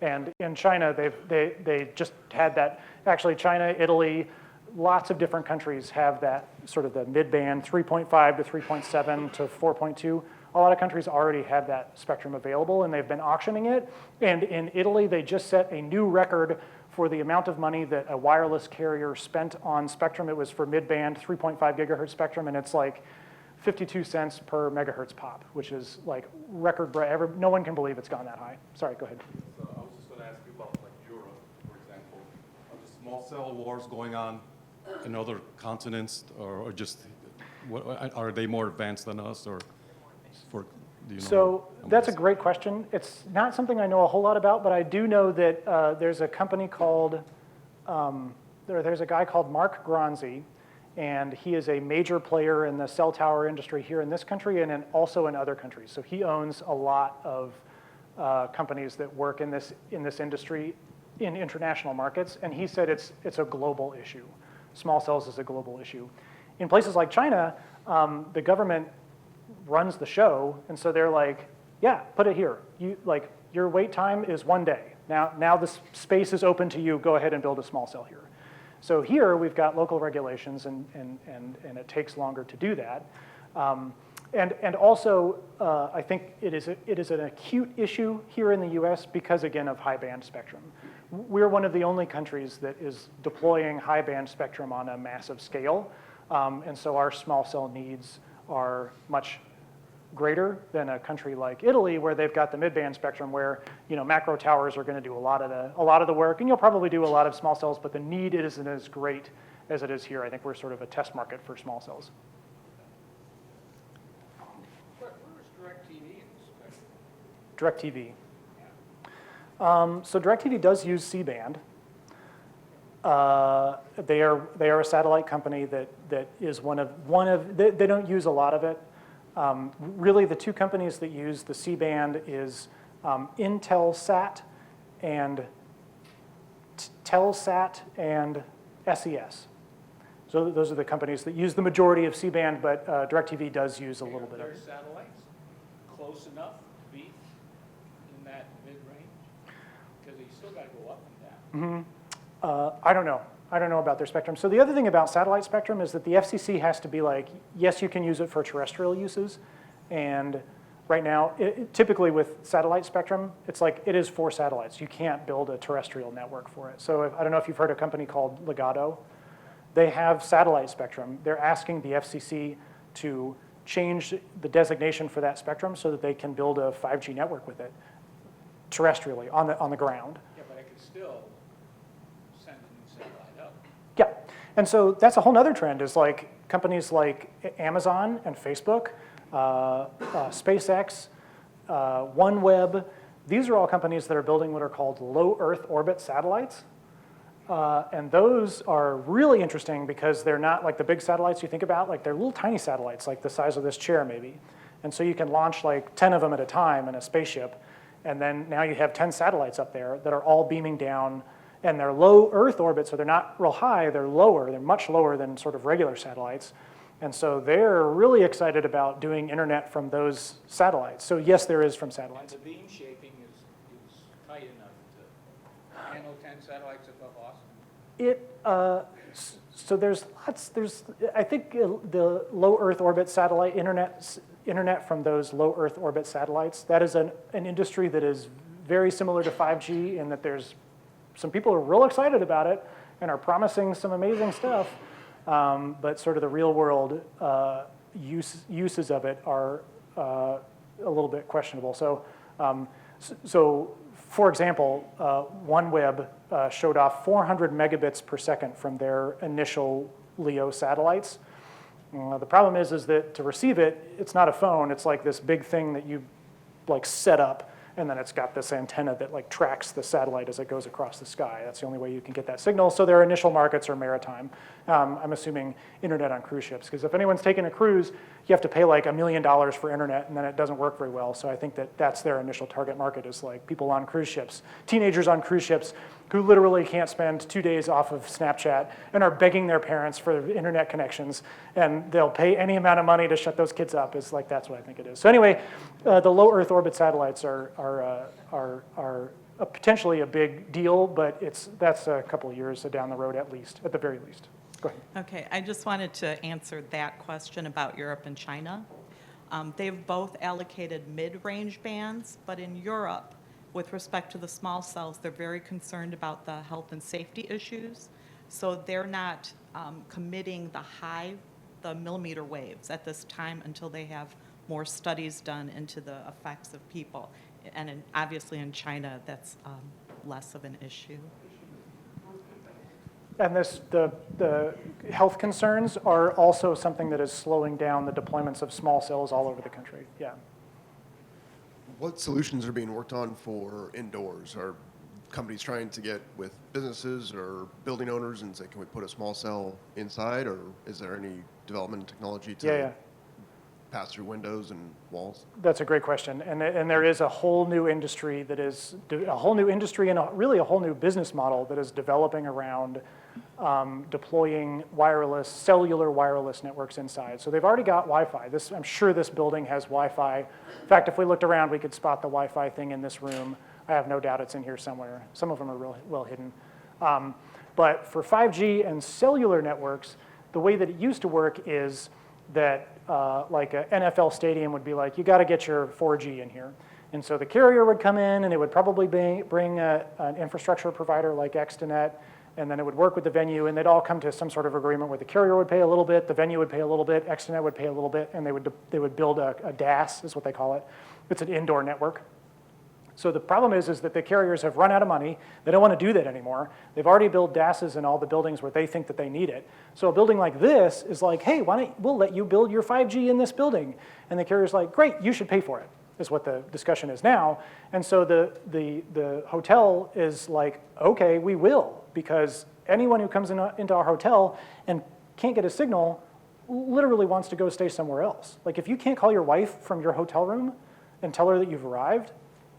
And in China, they just had that. Actually, China, Italy, lots of different countries have that sort of the mid-band, 3.5 to 3.7 to 4.2. A lot of countries already have that spectrum available, and they've been auctioning it. And in Italy, they just set a new record for the amount of money that a wireless carrier spent on spectrum. It was for mid-band, 3.5 gigahertz spectrum, and it's like 52 cents per megahertz pop, which is like record. No one can believe it's gone that high. Sorry, go ahead. So I was just going to ask you about like Europe, for example. Are the small cell wars going on in other continents, or just are they more advanced than us, or do you know? So that's a great question. It's not something I know a whole lot about, but I do know that there's a company called there's a guy called Mark Gronzi, and he is a major player in the cell tower industry here in this country and also in other countries. So he owns a lot of companies that work in this industry in international markets, and he said it's a global issue. Small cells is a global issue. In places like China, the government runs the show, and so they're like, yeah, put it here. Your wait time is 1 day. Now the space is open to you. Go ahead and build a small cell here. So here we've got local regulations, and it takes longer to do that. And also, I think it is an acute issue here in the US because, again, of high band spectrum. We're one of the only countries that is deploying high band spectrum on a massive scale. And so our small cell needs are much greater than a country like Italy, where they've got the mid-band spectrum, where macro towers are going to do a lot of the work, and you'll probably do a lot of small cells, but the need isn't as great as it is here. I think we're sort of a test market for small cells. Where is DirecTV in this spectrum? DirecTV. So DirecTV does use C-band. They are a satellite company that is one of they don't use a lot of it. Really, the two companies that use the C-band is Intelsat and Telsat and SES. So those are the companies that use the majority of C-band, but DirecTV does use a little bit of Are it. there satellites close enough to be in that mid-range? Because you still got to go up and down. I don't know. I don't know about their spectrum. So the other thing about satellite spectrum is that the FCC has to be like, yes, you can use it for terrestrial uses. And right now, typically with satellite spectrum, it's like it is for satellites. You can't build a terrestrial network for it. So I don't know if you've heard of a company called Legato. They have satellite spectrum. They're asking the FCC to change the designation for that spectrum so that they can build a 5G network with it terrestrially on the ground. Yeah, but I could still send a new satellite up. Yeah, and so that's a whole other trend is like companies like Amazon and Facebook, SpaceX, OneWeb. These are all companies that are building what are called low Earth orbit satellites. And those are really interesting because they're not like the big satellites you think about. Like they're little tiny satellites, like the size of this chair maybe. And so you can launch like 10 of them at a time in a spaceship. And then now you have 10 satellites up there that are all beaming down. And they're low Earth orbit, so they're not real high. They're lower. They're much lower than sort of regular satellites. And so they're really excited about doing internet from those satellites. So yes, there is from And satellites. the beam shaping is tight enough to handle 10 satellites above Austin. So there's lots. I think the low Earth orbit satellite internet from those low Earth orbit satellites. That is an industry that is very similar to 5G in that there's some people are real excited about it and are promising some amazing stuff, but sort of the real world uses of it are a little bit questionable. So for example, OneWeb showed off 400 megabits per second from their initial LEO satellites. The problem is that to receive it, it's not a phone. It's like this big thing that you like set up, and then it's got this antenna that like tracks the satellite as it goes across the sky. That's the only way you can get that signal. So their initial markets are maritime. I'm assuming internet on cruise ships, because if anyone's taking a cruise, you have to pay like $1 million for internet, and then it doesn't work very well. So I think that that's their initial target market, is like people on cruise ships, teenagers on cruise ships who literally can't spend 2 days off of Snapchat and are begging their parents for internet connections, and they'll pay any amount of money to shut those kids up. Is like, that's what I think it is. So anyway, the low Earth orbit satellites are potentially a big deal, but that's a couple of years down the road at least, at the very least. Go ahead. Okay, I just wanted to answer that question about Europe and China. They've both allocated mid-range bands, but in Europe, with respect to the small cells, they're very concerned about the health and safety issues. So they're not committing the millimeter waves at this time until they have more studies done into the effects of people. And obviously in China, that's less of an issue. And the health concerns are also something that is slowing down the deployments of small cells all over the country. Yeah. What solutions are being worked on for indoors? Are companies trying to get with businesses or building owners and say, can we put a small cell inside, or is there any development in technology to pass through windows and walls? That's a great question. And there is a whole new industry that is, a whole new industry and really a whole new business model that is developing around deploying cellular wireless networks inside. So they've already got Wi-Fi. I'm sure this building has Wi-Fi. In fact, if we looked around, we could spot the Wi-Fi thing in this room. I have no doubt it's in here somewhere. Some of them are real well hidden. But for 5G and cellular networks, the way that it used to work is that like an NFL stadium would be like, you got to get your 4G in here. And so the carrier would come in, and it would probably bring an infrastructure provider like Extenet, and then it would work with the venue, and they'd all come to some sort of agreement where the carrier would pay a little bit, the venue would pay a little bit, Extenet would pay a little bit, and they would build a DAS, is what they call it. It's an indoor network. So the problem is that the carriers have run out of money. They don't want to do that anymore. They've already built DASs in all the buildings where they think that they need it. So a building like this is like, hey, we'll let you build your 5G in this building. And the carrier's like, great, you should pay for it, is what the discussion is now. And so the hotel is like, okay, we will, because anyone who comes into our hotel and can't get a signal literally wants to go stay somewhere else. Like, if you can't call your wife from your hotel room and tell her that you've arrived,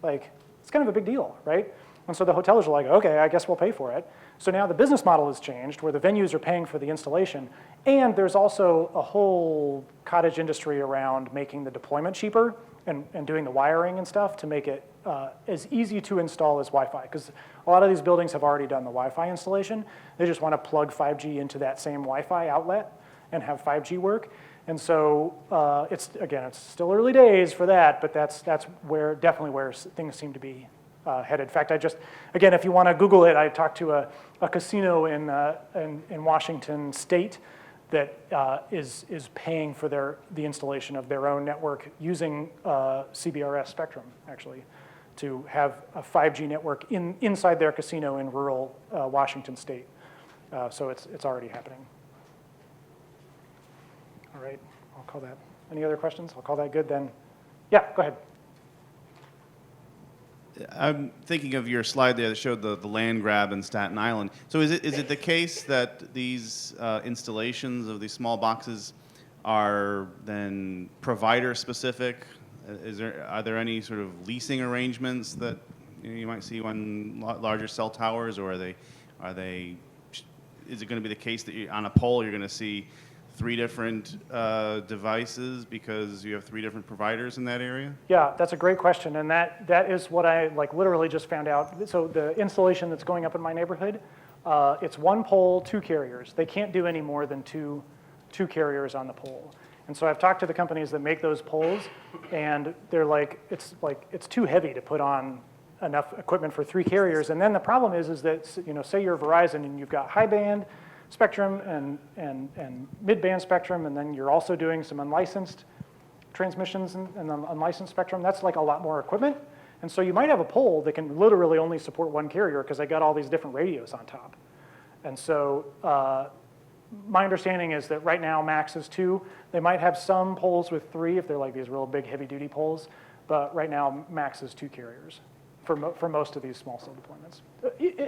like, it's kind of a big deal, right? And so the hotels are like, okay, I guess we'll pay for it. So now the business model has changed, where the venues are paying for the installation, and there's also a whole cottage industry around making the deployment cheaper and doing the wiring and stuff to make it as easy to install as Wi-Fi, because a lot of these buildings have already done the Wi-Fi installation. They just want to plug 5G into that same Wi-Fi outlet and have 5G work. And so it's still early days for that, but that's definitely where things seem to be headed. In fact, if you want to Google it, I talked to a casino in Washington State that is paying for the installation of their own network using CBRS spectrum, actually, to have a 5G network inside their casino in rural Washington State. So it's already happening. All right, I'll call that. Any other questions? I'll call that good then. Yeah, go ahead. I'm thinking of your slide there that showed the land grab in Staten Island. So is it the case that these installations of these small boxes are then provider specific? Are there any sort of leasing arrangements that you might see on larger cell towers, or is it going to be the case that on a pole you're going to see 3 different devices because you have 3 different providers in that area? Yeah, that's a great question, and that is what I literally just found out. So the installation that's going up in my neighborhood, it's 1 pole, 2 carriers. They can't do any more than two carriers on the pole. And so I've talked to the companies that make those poles, and they're like, it's too heavy to put on enough equipment for 3 carriers. And then the problem is that, say you're Verizon and you've got high band spectrum and mid-band spectrum, and then you're also doing some unlicensed transmissions and unlicensed spectrum. That's like a lot more equipment. And so you might have a pole that can literally only support 1 carrier because they got all these different radios on top. And so my understanding is that right now max is 2. They might have some poles with 3 if they're like these real big heavy duty poles, but right now max is 2 carriers for most of these small cell deployments.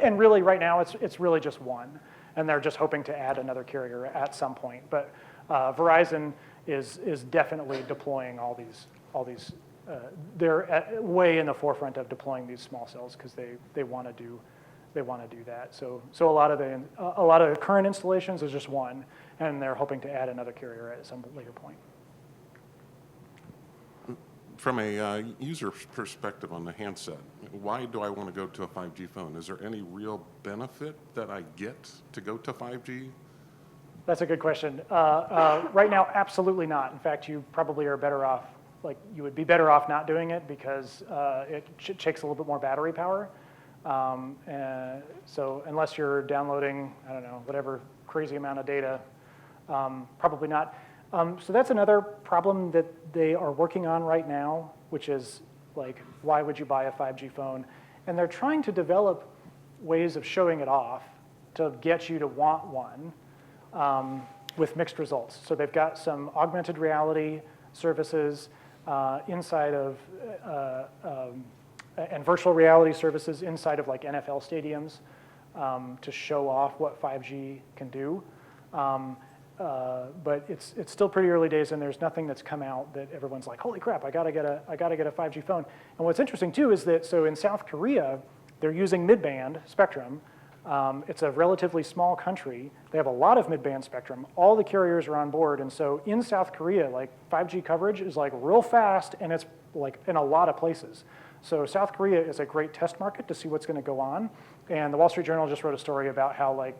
And really right now it's really just 1, and they're just hoping to add another carrier at some point. But Verizon is definitely deploying all these. They're way in the forefront of deploying these small cells because they want to do that. So a lot of the current installations is just 1, and they're hoping to add another carrier at some later point. From a user perspective on the handset, why do I want to go to a 5G phone? Is there any real benefit that I get to go to 5G? That's a good question. Right now, absolutely not. In fact, you probably are better off, like you would be better off not doing it because it takes a little bit more battery power. So unless you're downloading, I don't know, whatever crazy amount of data, probably not. So that's another problem that they are working on right now, which is like, why would you buy a 5G phone? And they're trying to develop ways of showing it off to get you to want one with mixed results. So they've got some augmented reality services inside of, and virtual reality services inside of like NFL stadiums to show off what 5G can do. But it's still pretty early days, and there's nothing that's come out that everyone's like, holy crap, I gotta get a 5G phone. And what's interesting too is that, so in South Korea, they're using mid-band spectrum. It's a relatively small country. They have a lot of mid-band spectrum. All the carriers are on board, and so in South Korea, like 5G coverage is like real fast, and it's like in a lot of places. So South Korea is a great test market to see what's gonna go on. And the Wall Street Journal just wrote a story about how like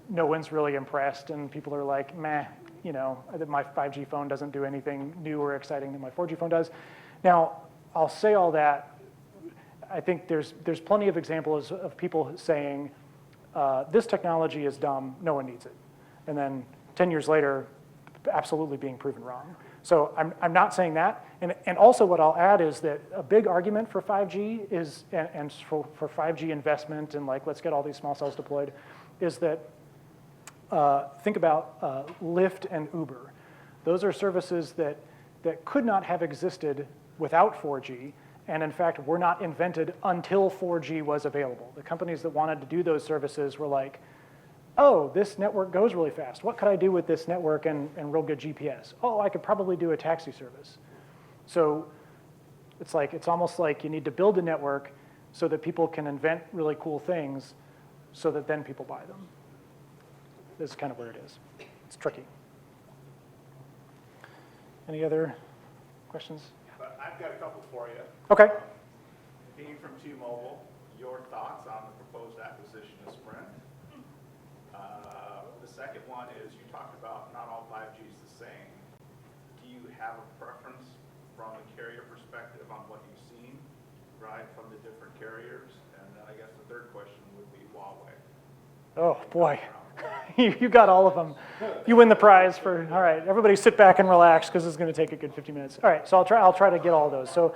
no one's really impressed, and people are like, meh, you know, that my 5G phone doesn't do anything new or exciting that my 4G phone does. Now, I'll say all that. I think there's plenty of examples of people saying, this technology is dumb, no one needs it. And then 10 years later, absolutely being proven wrong. So I'm not saying that. And also what I'll add is that a big argument for 5G is, and for 5G investment and like, let's get all these small cells deployed, is that think about Lyft and Uber. Those are services that could not have existed without 4G, and in fact were not invented until 4G was available. The companies that wanted to do those services were like, oh, this network goes really fast. What could I do with this network and real good GPS? Oh, I could probably do a taxi service. So it's almost like you need to build a network so that people can invent really cool things so that then people buy them. This is kind of where it is. It's tricky. Any other questions? But I've got a couple for you. Okay. Being from T-Mobile, your thoughts on the proposed acquisition of Sprint? The second one is you talked about not all 5G is the same. Do you have a preference from a carrier perspective on what you've seen, right, from the different carriers? And then I guess the third question would be Huawei. Oh, boy. You got all of them. You win the prize for, all right, everybody sit back and relax because it's going to take a good 50 minutes. All right, so I'll try to get all those. So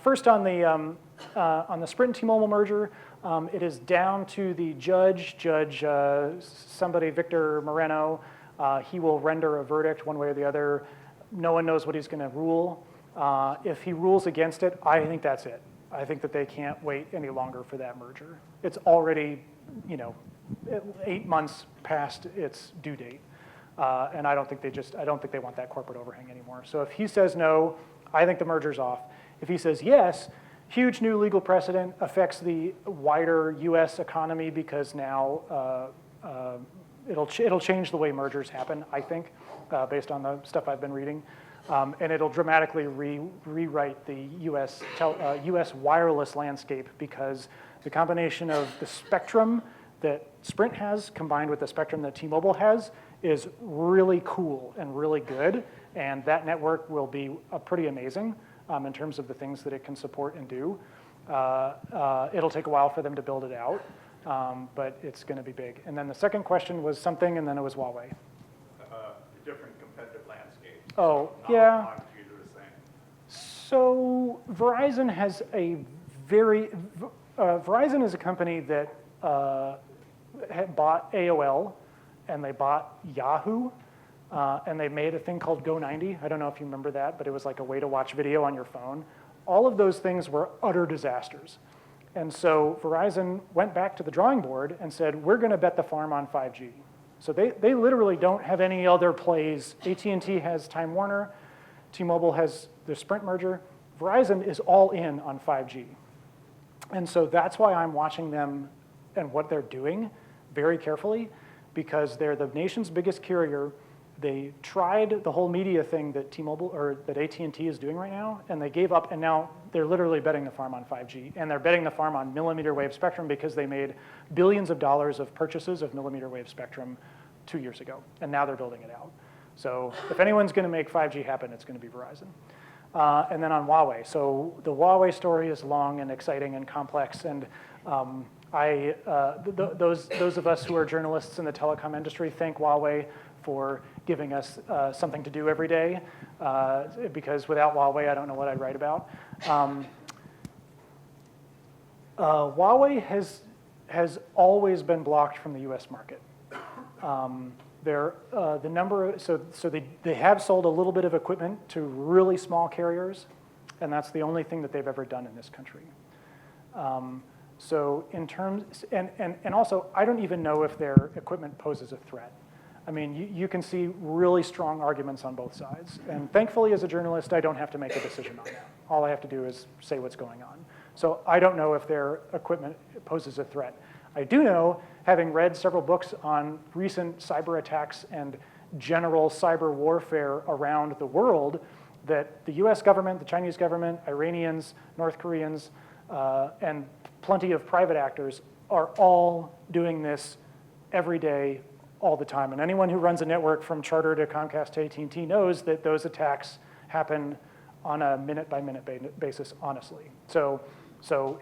first on the Sprint and T-Mobile merger, it is down to the judge somebody, Victor Moreno. He will render a verdict one way or the other. No one knows what he's going to rule. If he rules against it, I think that's it. I think that they can't wait any longer for that merger. It's already, 8 months past its due date, and I don't think they want that corporate overhang anymore. So if he says no, I think the merger's off. If he says yes, huge new legal precedent, affects the wider U.S. economy because now it'll change the way mergers happen, I think, based on the stuff I've been reading. And it'll dramatically rewrite the US wireless landscape because the combination of the spectrum that Sprint has combined with the spectrum that T-Mobile has is really cool and really good. And that network will be pretty amazing in terms of the things that it can support and do. It'll take a while for them to build it out, but it's going to be big. And then the second question was something, and then it was Huawei. Different competitive landscape. Oh, Not yeah. all 5Gs are the same. So Verizon has Verizon is a company that had bought AOL and they bought Yahoo, and they made a thing called Go90. I don't know if you remember that, but it was like a way to watch video on your phone. All of those things were utter disasters. And so Verizon went back to the drawing board and said, we're going to bet the farm on 5G. So they literally don't have any other plays. AT&T has Time Warner. T-Mobile has the Sprint merger. Verizon is all in on 5G. And so that's why I'm watching them and what they're doing very carefully, because they're the nation's biggest carrier. They tried the whole media thing that T-Mobile or that AT&T is doing right now, and they gave up, and now they're literally betting the farm on 5G. And they're betting the farm on millimeter wave spectrum because they made billions of dollars of purchases of millimeter wave spectrum 2 years ago, and now they're building it out. So if anyone's going to make 5G happen, it's going to be Verizon. And then on Huawei. So the Huawei story is long and exciting and complex, and those of us who are journalists in the telecom industry thank Huawei for giving us something to do every day, because without Huawei, I don't know what I'd write about. Huawei has always been blocked from the US market. They have sold a little bit of equipment to really small carriers, and that's the only thing that they've ever done in this country. So in terms, and also, I don't even know if their equipment poses a threat. I mean, you can see really strong arguments on both sides. And thankfully, as a journalist, I don't have to make a decision on that. All I have to do is say what's going on. So I don't know if their equipment poses a threat. I do know, having read several books on recent cyber attacks and general cyber warfare around the world, that the US government, the Chinese government, Iranians, North Koreans, and plenty of private actors are all doing this every day, all the time. And anyone who runs a network from Charter to Comcast to AT&T knows that those attacks happen on a minute-by-minute basis, honestly. So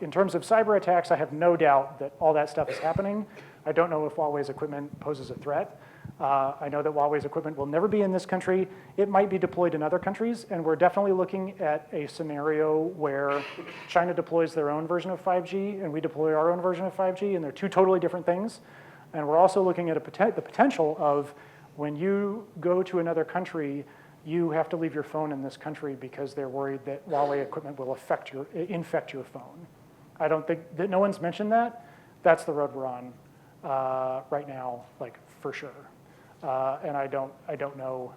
in terms of cyber attacks, I have no doubt that all that stuff is happening. I don't know if Huawei's equipment poses a threat. I know that Huawei's equipment will never be in this country. It might be deployed in other countries, and we're definitely looking at a scenario where China deploys their own version of 5G, and we deploy our own version of 5G, and they're two totally different things. And we're also looking at the potential of when you go to another country, you have to leave your phone in this country because they're worried that Huawei equipment will infect your phone. I don't think that no one's mentioned that. That's the road we're on right now, like for sure. And I don't know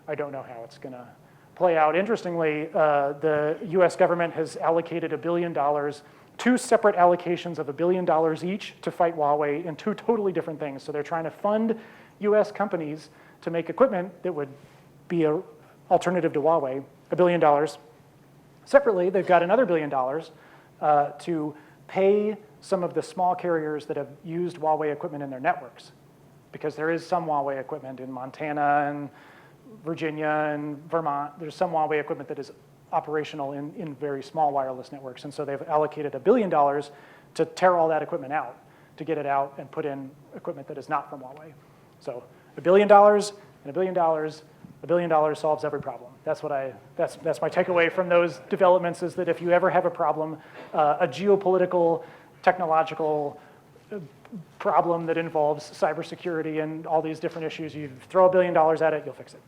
how it's going to play out. Interestingly, the U.S. government has allocated $1 billion, two separate allocations of $1 billion each to fight Huawei in two totally different things. So they're trying to fund U.S. companies to make equipment that would be an alternative to Huawei, $1 billion. Separately, they've got another $1 billion to pay some of the small carriers that have used Huawei equipment in their networks, because there is some Huawei equipment in Montana and Virginia and Vermont. There's some Huawei equipment that is operational in very small wireless networks. And so they've allocated $1 billion to tear all that equipment out, to get it out and put in equipment that is not from Huawei. So $1 billion and $1 billion, $1 billion solves every problem. That's my takeaway from those developments, is that if you ever have a problem, a geopolitical, technological problem that involves cybersecurity and all these different issues, you throw $1 billion at it, you'll fix it.